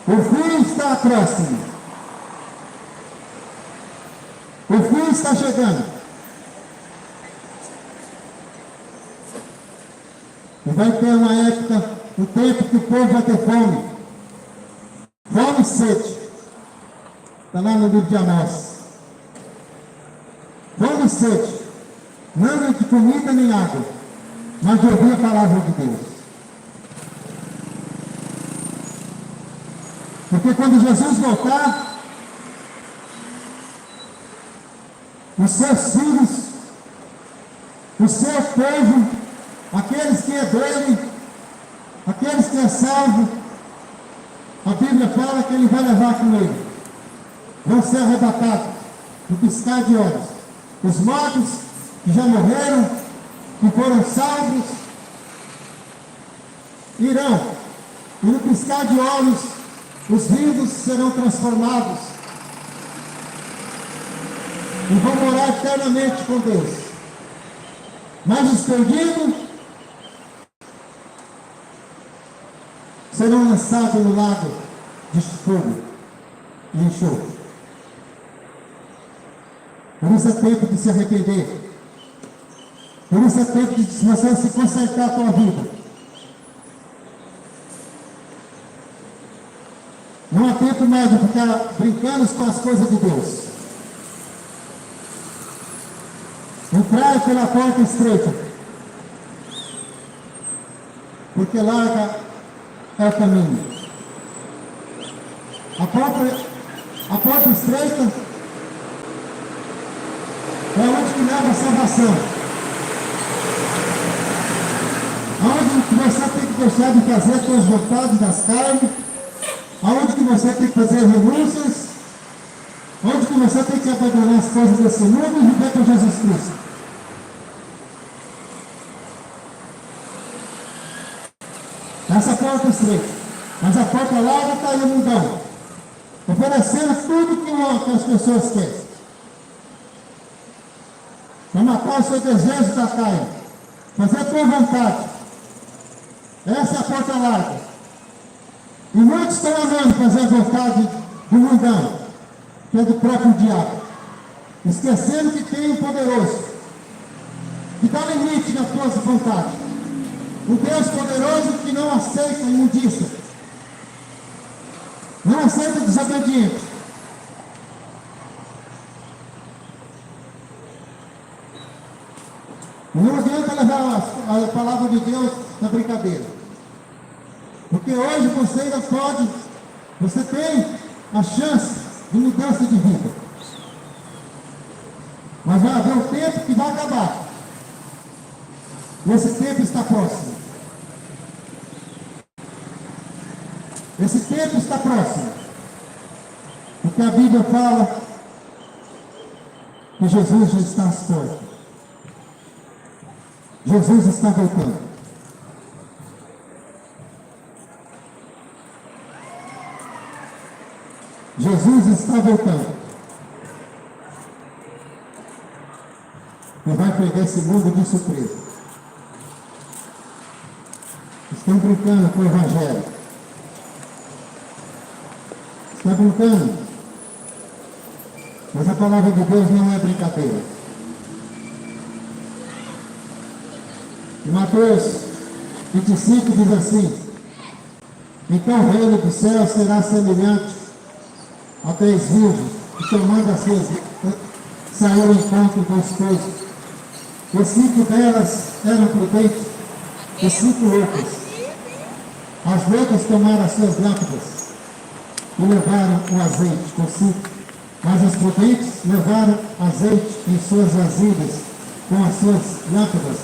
O fim está próximo. O fim está chegando. E vai ter uma época, um tempo que o povo vai ter fome. Fome e sede. Está lá no livro de Amós. Fome e sede. Não de comida nem água, mas de ouvir a palavra de Deus. Porque quando Jesus voltar, os seus filhos, o seu povo, aqueles que é dele, aqueles que é salvo, a Bíblia fala que ele vai levar com ele. Vão ser arrebatados no piscar de olhos. Os mortos que já morreram, que foram salvos, irão. E no piscar de olhos, os vivos serão transformados e vão morar eternamente com Deus. Mas os perdidos serão lançados no lago de fogo e enxofre. Por isso é tempo de se arrepender. Por isso é tempo de você se consertar a tua vida. Não há tempo mais de ficar brincando com as coisas de Deus. Entrai pela porta estreita, porque larga é o caminho. A porta estreita é onde que leva a salvação. Onde você tem que deixar de fazer as suas vontades das carnes, aonde que você tem que fazer renúncias, onde que você tem que abandonar as coisas desse mundo e viver com Jesus Cristo. Essa porta estreita, mas a porta larga está aí no mundão, oferecendo tudo que as pessoas querem, para matar o seu desejo da carne, fazer a tua vontade. Essa é a porta larga. E muitos estão amando fazer a vontade do mundão, que é do próprio diabo, esquecendo que tem um poderoso, que dá limite nas tuas vontades. Um Deus poderoso que não aceita imundícia, não aceita desobediente. Não adianta levar a palavra de Deus na brincadeira. Porque hoje você ainda pode, você tem a chance de mudança de vida. Mas vai haver um tempo que vai acabar. E esse tempo está próximo. Esse tempo está próximo. Porque a Bíblia fala que Jesus já está às portas. Jesus está voltando. Jesus está voltando. E vai pegar esse mundo de surpresa. Estão brincando com o Evangelho. Estão brincando. Mas a palavra de Deus não é brincadeira. Em Mateus 25 diz assim: então o reino do céu será semelhante até as virgens, e tomando as suas saiu ao encontro do esposo. E 5 delas eram prudentes, e 5 loucas. As loucas tomaram as suas lâmpadas e levaram o azeite consigo, mas as prudentes levaram azeite em suas vasilhas com as suas lâmpadas.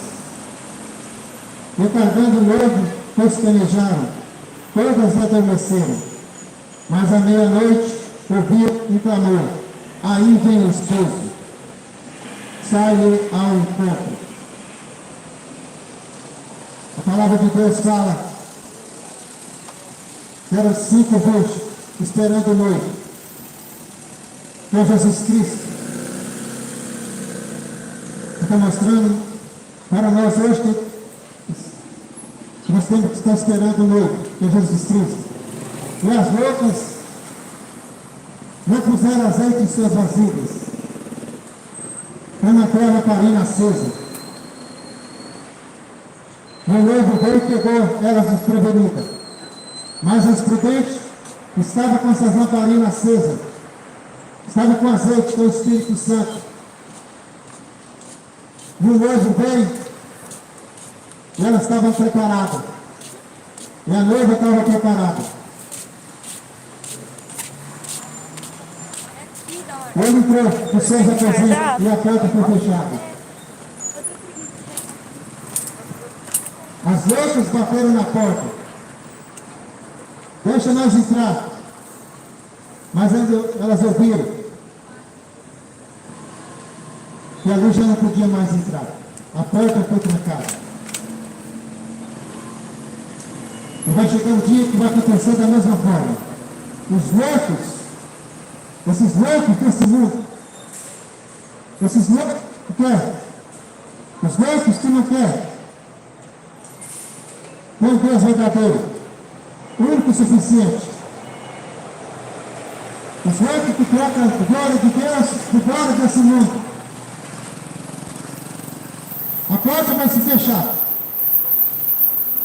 E tardando o noivo, pestanejaram, todas adormeceram, mas à meia-noite ouviram um clamor: aí vem o esposo, sai-lhe ao encontro. A palavra de Deus fala que eram 5 virgens esperando o noivo, que é Jesus Cristo. Está mostrando para nós hoje que nós temos que estar esperando o noivo, que é Jesus Cristo. E as loucas não puseram azeite em suas vasilhas, para não ter a lamparina acesa. O noivo veio e pegou elas desprevenidas. Mas os prudentes estavam com essas lamparinas acesas, estavam com azeite, com o Espírito Santo. E o noivo veio e elas estavam preparadas. E a noiva estava preparada. Ele entrou no seu aposento e a porta foi fechada. As loucas bateram na porta. Deixa nós entrar. Mas elas ouviram que ali já não podia mais entrar. A porta foi trancada. E vai chegar um dia que vai acontecer da mesma forma. Os loucos, esses loucos desse mundo, esses loucos que querem, os loucos que não querem, tem um Deus verdadeiro, único e suficiente. Os loucos que trocam a glória de Deus por glória desse mundo. A porta vai se fechar.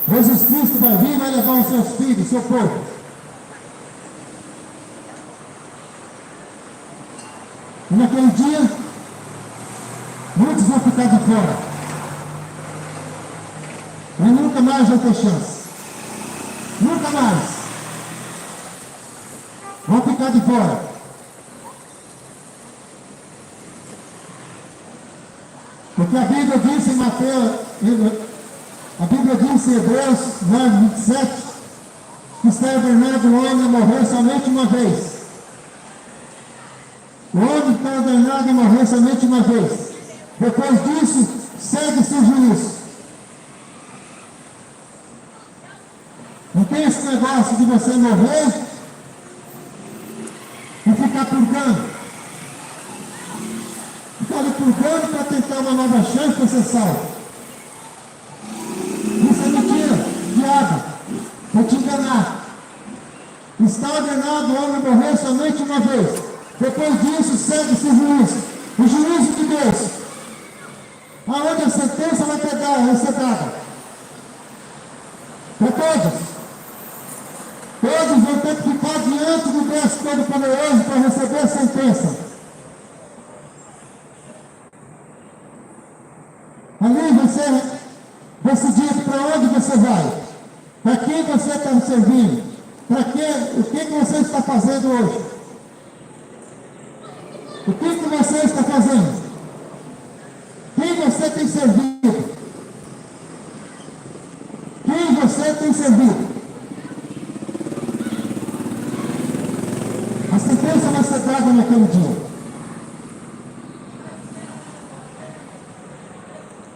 Jesus Cristo vai vir e vai levar os seus filhos, seu povo. E naquele dia, muitos vão ficar de fora. E nunca mais vai ter chance. Nunca mais. Vão ficar de fora. Porque a Bíblia diz em Mateus, a Bíblia diz em Hebreus 9:27, que está ordenado o homem a morrer somente uma vez. O homem está ordenado a morrer somente uma vez. Depois disso, segue-se o juízo. Não tem esse negócio de você morrer e ficar purgando. Ficar ali purgando para tentar uma nova chance para ser salvo. Isso é mentira, diabo, para te enganar. Está ordenado o homem morrer somente uma vez. Depois disso, segue-se o juízo. O juízo de Deus. Aonde a sentença vai ser dada. Para todos. Todos vão ter que ficar diante do Deus Todo-Poderoso para receber a sentença. Ali você decidir para onde você vai, para quem você está servindo, o que você está fazendo hoje. O que você está fazendo? Quem você tem servido? Quem você tem servido? A sentença vai ser dada naquele dia.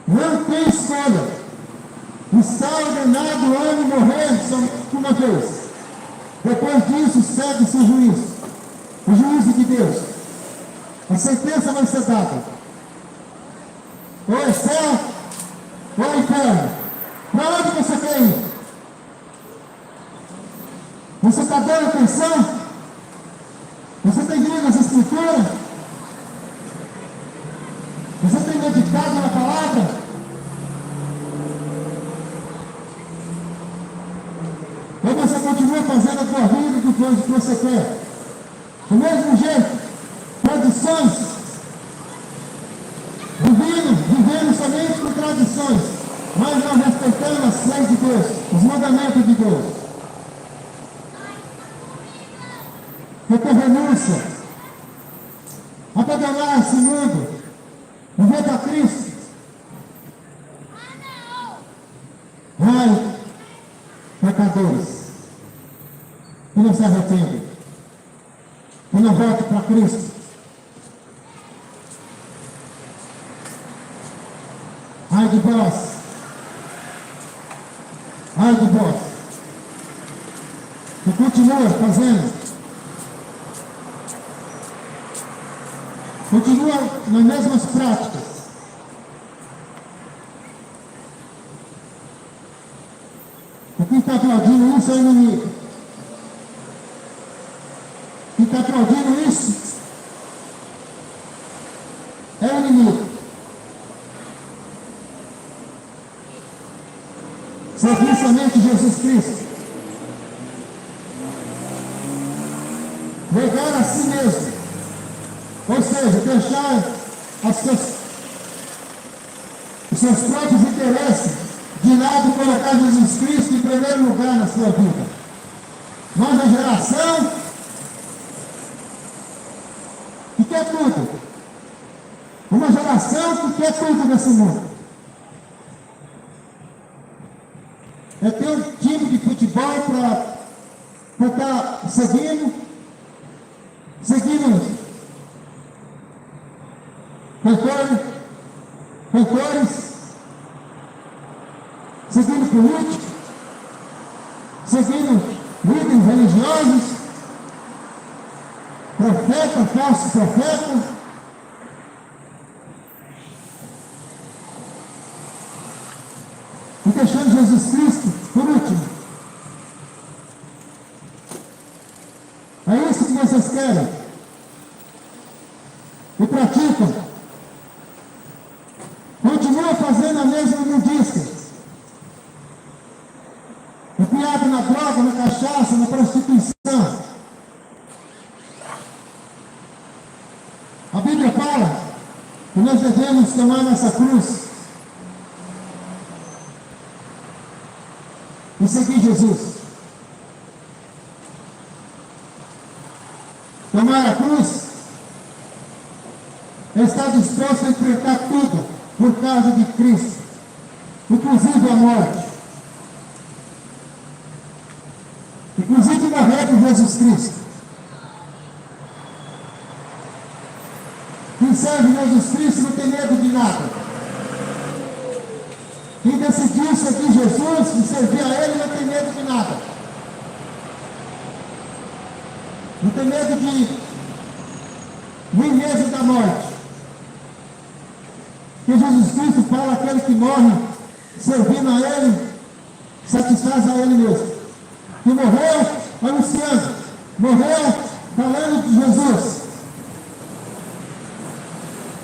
Não tem escolha. Está ordenado o homem morrer somente uma vez. Depois disso, segue-se o juízo. O juízo de Deus. A sentença vai ser dada. Ou é céu, ou é inferno. Para onde você quer ir? Você está dando atenção? Você tem lido as escrituras? Você tem meditado na palavra? Ou você continua fazendo a tua vida do que você quer? Do mesmo jeito, tradições, vivendo somente por tradições, mas não respeitando as leis de Deus, os mandamentos de Deus. Porque renúncia, abandonar esse mundo, viver para Cristo. Ai, pecadores, que não se arrependem, que não voltem para Cristo. Ai de vós, ai de vós, que continua fazendo, continua nas mesmas práticas. Quem está aplaudindo isso é o inimigo. Quem está aplaudindo isso é o inimigo. Servir somente Jesus Cristo. Negar a si mesmo. Ou seja, deixar os seus próprios interesses de lado, colocar Jesus Cristo em primeiro lugar na sua vida. Nova geração que quer tudo. Uma geração que quer tudo nesse mundo. É ter um time de futebol para estar seguindo cantores, seguindo políticos, seguindo líderes religiosos, profeta, falso profeta. E deixando Jesus Cristo por último. É isso que vocês querem. E praticam. Continua fazendo a mesma imundícia. Empenhado na droga, na cachaça, na prostituição. A Bíblia fala que nós devemos tomar nossa cruz e seguir Jesus. Tomar a cruz é estar disposto a enfrentar tudo por causa de Cristo, inclusive a morte, inclusive morrer por Jesus Cristo. Quem serve Jesus Cristo não tem medo de nada. Quem decidiu seguir Jesus e servir a Ele não tem medo de nada. Não tem medo de nem mesmo da morte. Porque Jesus Cristo fala: aquele que morre servindo a Ele, satisfaz a Ele mesmo. Que morreu anunciando, morreu falando de Jesus,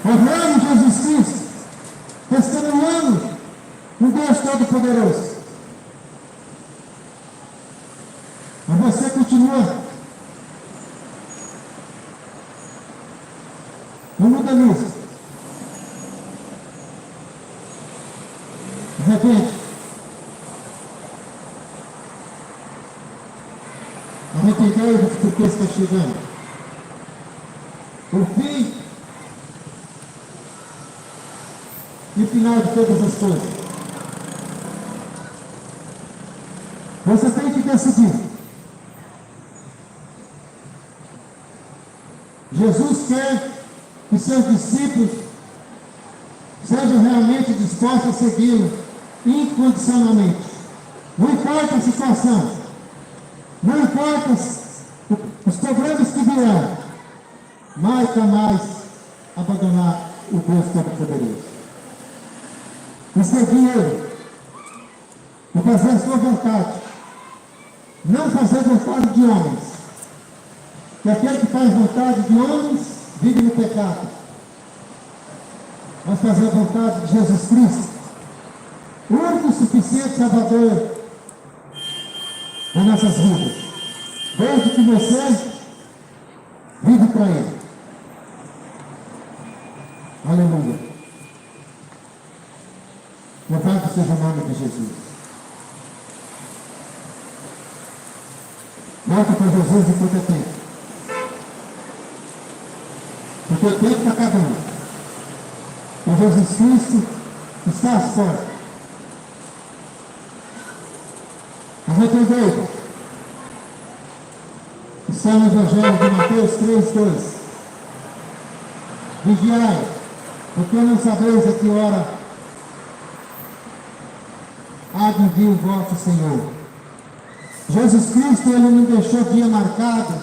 morreu Jesus Cristo, testemunhando um Deus Todo-Poderoso. Mas você continua. Não muda nisso. De repente, arrependei-vos porque está chegando o fim e o final de todas as coisas. Você tem que decidir. Jesus quer que seus discípulos sejam realmente dispostos a segui-lo incondicionalmente. Não importa a situação, não importa os problemas que virão, mais jamais abandonar o Deus Todo-Poderoso. E seguir Ele, e fazer a sua vontade, não fazer vontade de homens, que aquele que faz vontade de homens vive no pecado. Mas fazer a vontade de Jesus Cristo, o único e suficiente Salvador das nossas vidas. Desde que você Vive para Ele. Aleluia. Louvado seja o nome de Jesus. Volta para Jesus enquanto é tempo. Porque o tempo está acabando. E Jesus Cristo está às portas. Arrependei. Está no Evangelho de Mateus 3:2. Vigiai, porque não sabeis a que hora há de vir o vosso Senhor. Jesus Cristo, Ele não deixou dia marcado.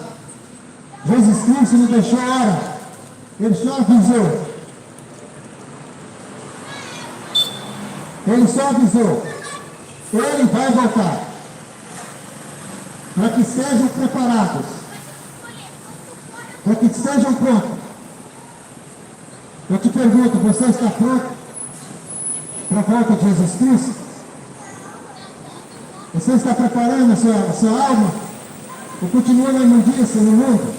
Jesus Cristo não deixou hora. Ele só avisou. Ele só avisou. Ele vai voltar. Para que estejam preparados. Para que estejam prontos. Eu te pergunto, você está pronto para a volta de Jesus Cristo? Você está preparando a sua alma? Ou continua na imundícia no mundo?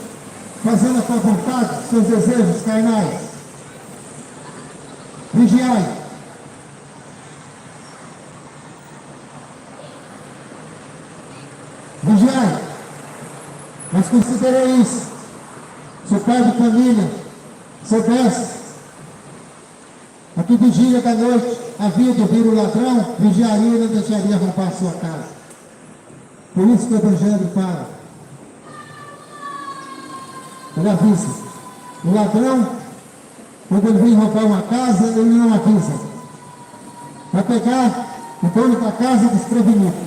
Fazendo a sua vontade, seus desejos carnais? Vigiai. Vigiai. Mas considerei isso. Se o pai de família soubesse a que vigília da noite havia de vir o ladrão, vigiaria e não deixaria roubar a sua casa. Por isso que o Evangelho fala. Ele avisa. O ladrão, quando ele vem roubar uma casa, ele não avisa. Vai pegar o dono da casa desprevenido.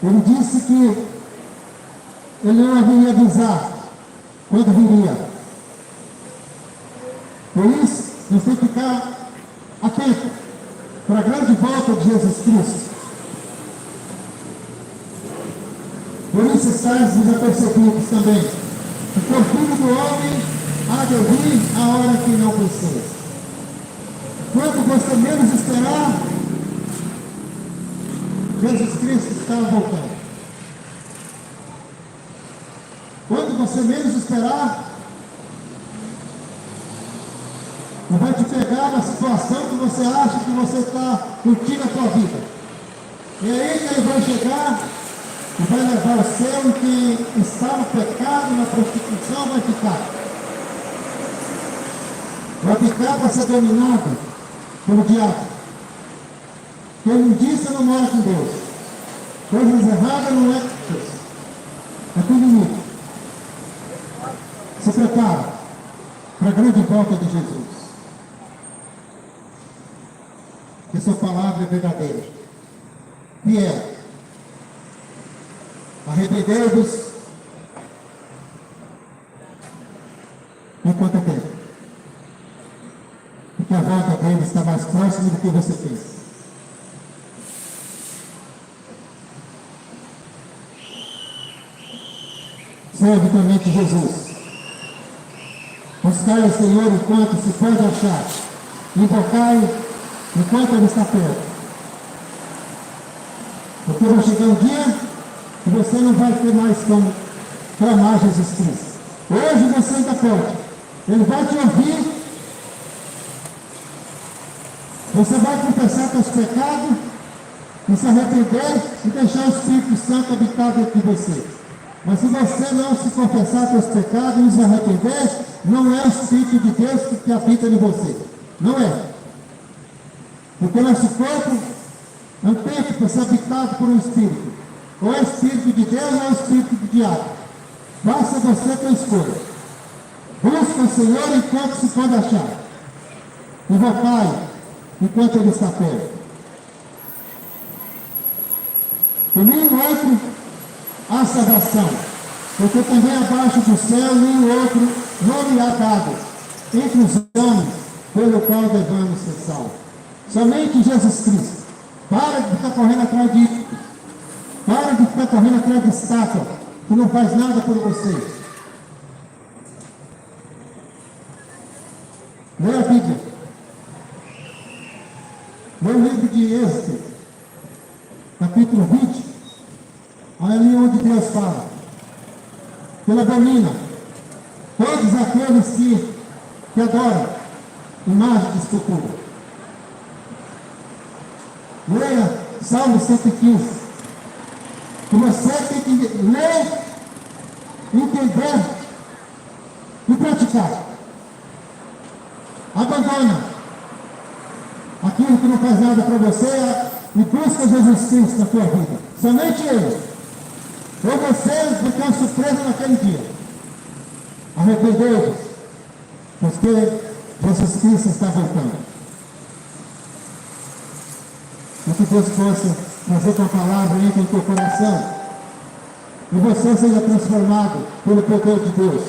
Ele disse que ele não haveria avisar quando viria. Por isso, nós temos que ficar atentos para a grande volta de Jesus Cristo. Por isso estáis desapercebidos também. Porque o Filho do Homem há de vir a hora que não precisa. Quando você menos esperar, Jesus Cristo está voltando. Quando você menos esperar, Ele vai te pegar na situação que você acha que você está curtindo a sua vida. E aí que Ele vai chegar e vai levar o seu, e quem está no pecado, na prostituição, vai ficar. Vai ficar para ser dominado pelo diabo. Quem não disse não mora com Deus. Coisas erradas não é com Deus. É com o inimigo. Se prepara para a grande volta de Jesus. Que sua palavra é verdadeira. Fiel. Arrependei-vos enquanto é tempo. Porque a volta dele está mais próxima do que você pensa. Serve também Jesus. Buscai o Senhor enquanto se pode achar. Invocai enquanto Ele está perto. Porque vai chegar um dia que você não vai ter mais como clamar Jesus Cristo. Hoje você ainda pode. Ele vai te ouvir. Você vai confessar seus pecados e se arrepender e deixar o Espírito Santo habitar dentro de você. Mas se você não se confessar seus pecados e se arrepender, não é o Espírito de Deus que habita em você. Não é. Porque nosso corpo é um templo para ser habitado por um Espírito. Ou é o Espírito de Deus ou é o Espírito do diabo. Faça você com a escolha. Busca o Senhor enquanto se pode achar. Invocai enquanto Ele está perto. E nenhum outro há salvação, porque também abaixo do céu nenhum outro nome há dado entre os homens pelo qual devemos ser salvos. Somente Jesus Cristo. Para de ficar correndo atrás de ídolos. Para de ficar correndo atrás de estátua que não faz nada por você. Leia a Bíblia. Leia o livro de Êxodo, capítulo 20. Olha ali onde Deus fala. Ele abomina todos aqueles que adoram imagem de escultura. Leia Salmo 115. Que você tem que ler, entender e praticar. Abandona aquilo que não faz nada para você e busca Jesus Cristo na tua vida. Somente Ele. Ou você vai ter uma surpresa naquele dia. Arrependei-vos, porque Jesus Cristo está voltando. E que Deus possa trazer tua palavra entre no teu coração e você seja transformado pelo poder de Deus.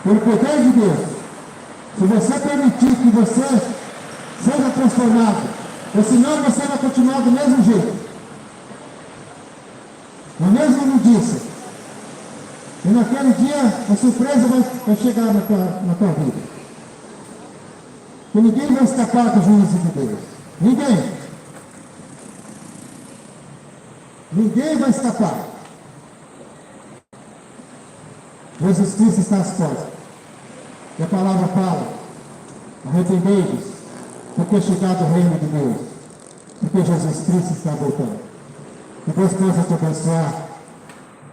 Pelo poder de Deus. Se você permitir que você seja transformado, ou senão você vai continuar do mesmo jeito. Na mesma imundiça. E naquele dia a surpresa vai chegar na tua vida. E ninguém vai escapar do juízo de Deus. Ninguém. Ninguém vai escapar. Jesus Cristo está às portas. E a palavra fala: arrependei-vos, porque é chegado o reino de Deus. Porque Jesus Cristo está voltando. Que Deus possa te abençoar.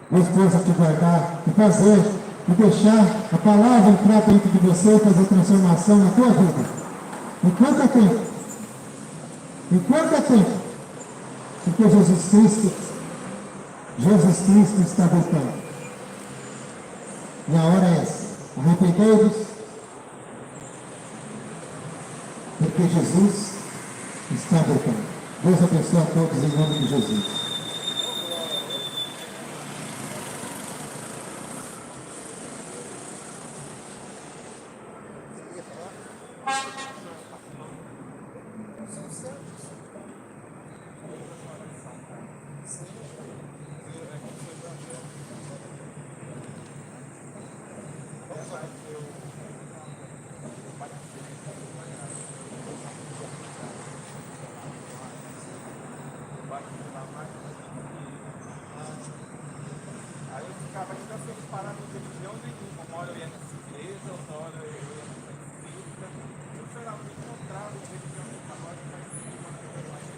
Deus possa te guardar e fazer e deixar a palavra entrar dentro de você e fazer transformação na tua vida. Enquanto é tempo. Enquanto é tempo. Porque Jesus Cristo está voltando. E a hora é essa. Arrependei-vos. Porque Jesus está voltando. Deus abençoe a todos em nome de Jesus. Aí eu ficava ainda sem parar de religião nenhuma. Uma hora eu ia nessa igreja, outra hora eu ia nessa espírita. Eu chorava, me encontrava em religião nenhuma. Agora eu mais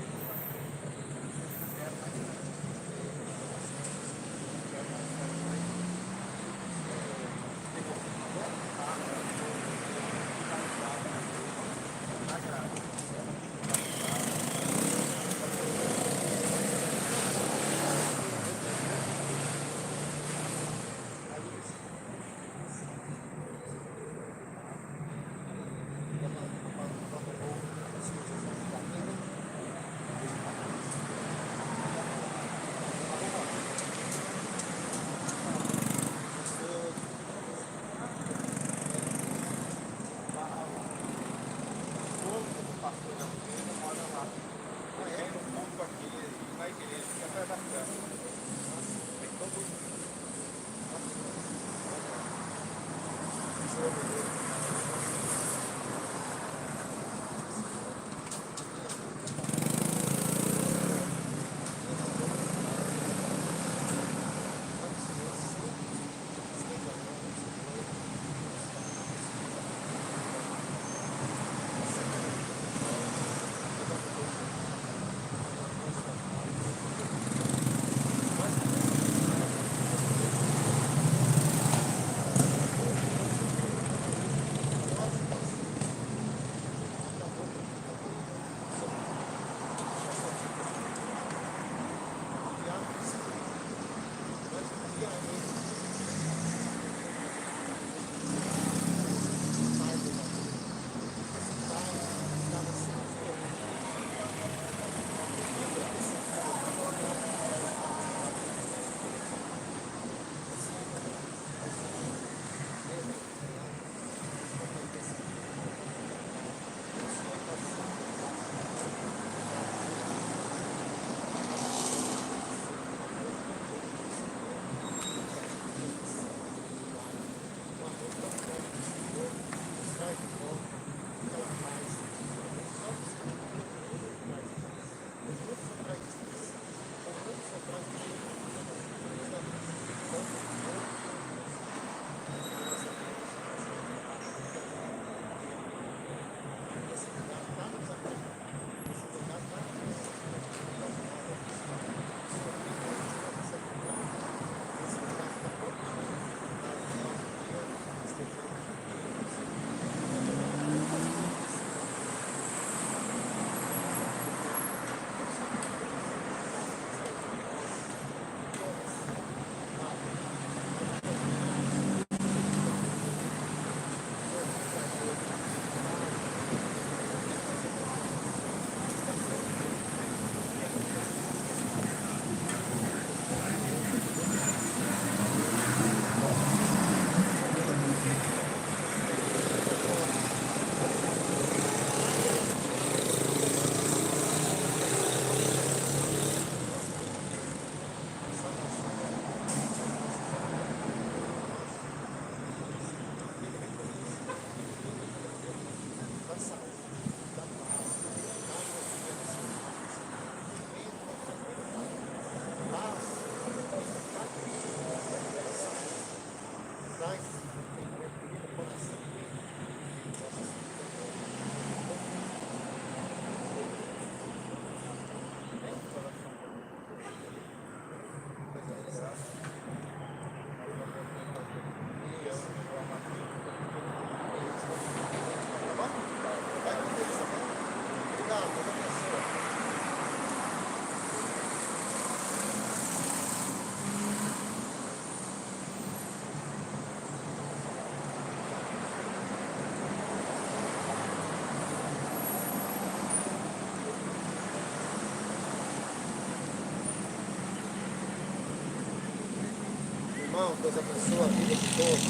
irmãos, Deus abençoe a vida de todos.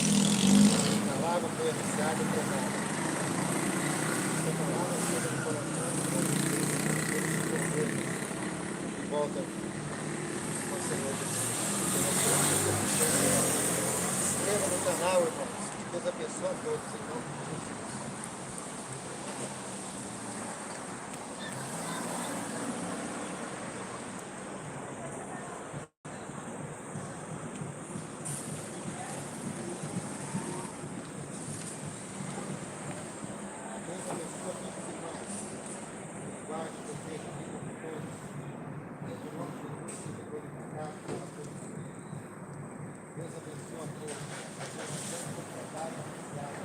A palavra foi anunciada e pregada. Essa palavra chega no coração de todos eles. De volta ao Senhor Jesus. Se inscreva no canal, irmãos. Deus abençoe a todos, em nome de Jesus. Deus abençoe a todos, irmãos. Guarde você, fica com todos. Em nome de Jesus, seja glorificado pela sua vida. Deus abençoe a todos. A sua oração foi tratada, anunciada.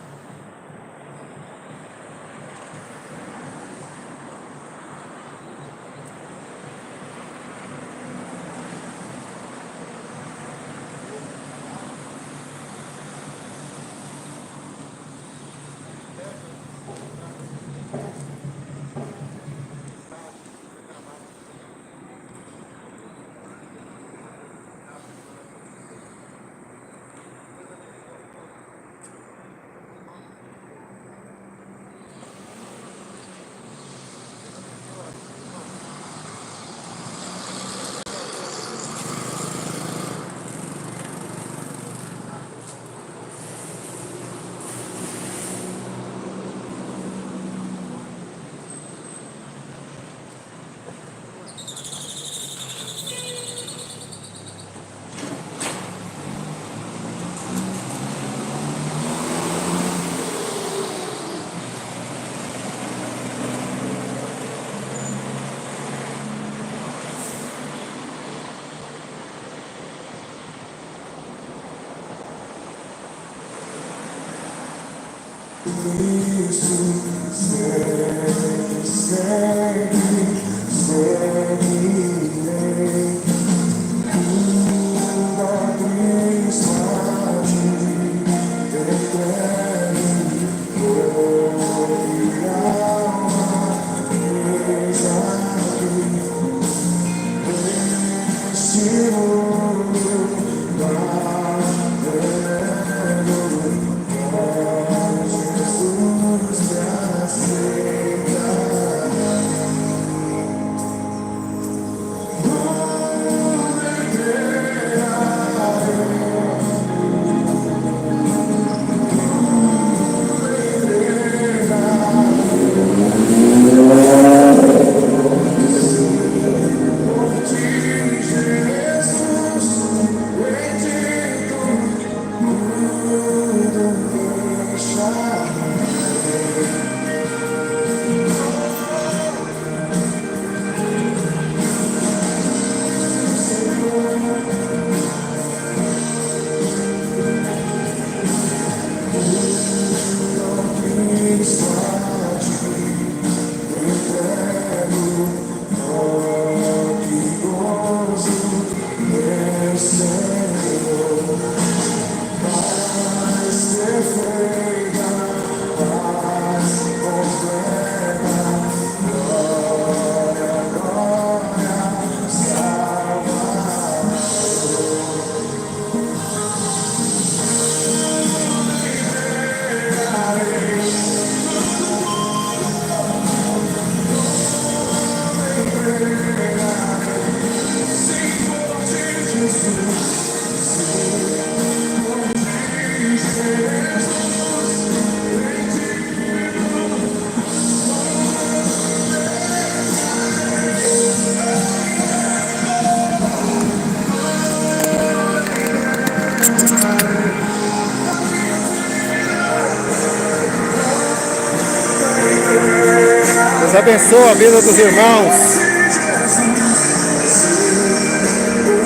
Deus abençoe a vida dos irmãos.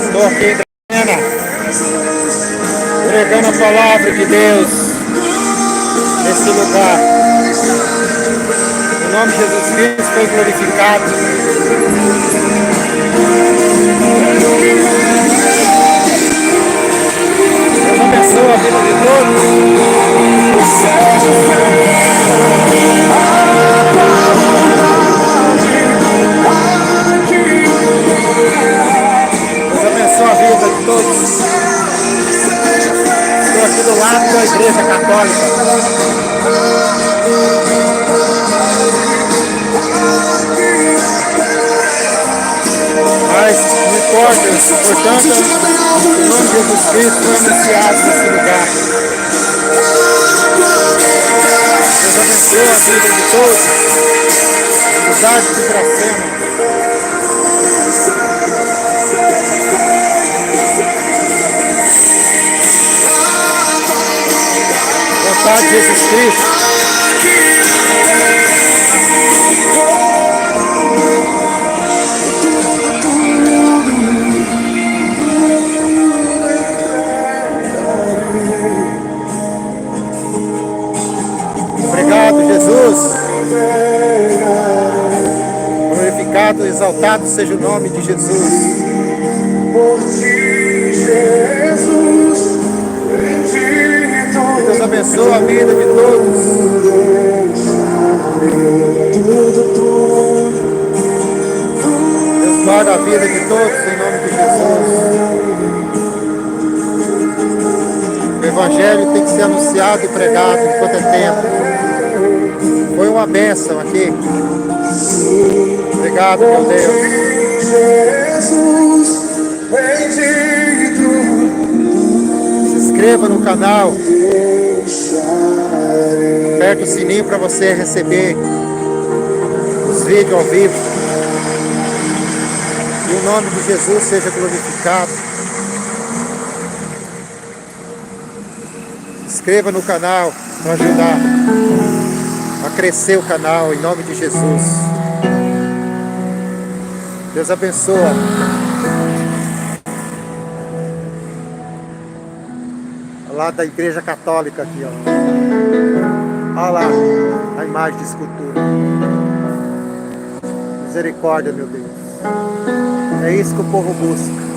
Estou aqui pregando a palavra de Deus nesse lugar. O nome de Jesus Cristo foi glorificado. Deus abençoe a vida de todos. Deus abençoe a vida de todos. estou aqui do lado da Igreja Católica. Mas não importa, portanto, o nome de Jesus Cristo foi anunciado nesse lugar. Deus abençoe a vida de todos. Unidade de Dracena. Vontade de Jesus Cristo. Obrigado, Jesus. Glorificado e exaltado seja o nome de Jesus. Que Deus abençoe a vida de todos. Deus guarda a vida de todos em nome de Jesus. O Evangelho tem que ser anunciado e pregado enquanto é tempo. Foi uma bênção aqui. Obrigado, meu Deus. Se inscreva no canal. Aperte o sininho para você receber os vídeos ao vivo. E o nome de Jesus seja glorificado. Se inscreva no canal para ajudar a crescer o canal em nome de Jesus. Deus abençoe. Lá da Igreja Católica aqui, ó. Olha lá a imagem de escultura. Misericórdia, meu Deus. É isso que o povo busca.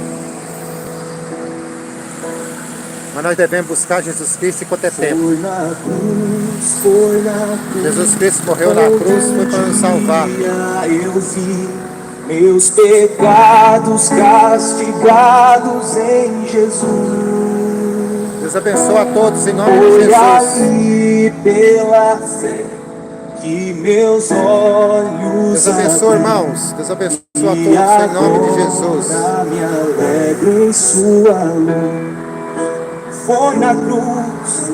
Mas nós devemos buscar Jesus Cristo enquanto é tempo. Jesus Cristo morreu na cruz, foi para nos salvar. Eu vi meus pecados castigados em Jesus. Deus abençoe a todos em nome de Foi Jesus. ali pela fé que meus olhos Deus abençoe, irmãos. Deus abençoe a todos em nome de Jesus. me alegro em sua luz. Foi na cruz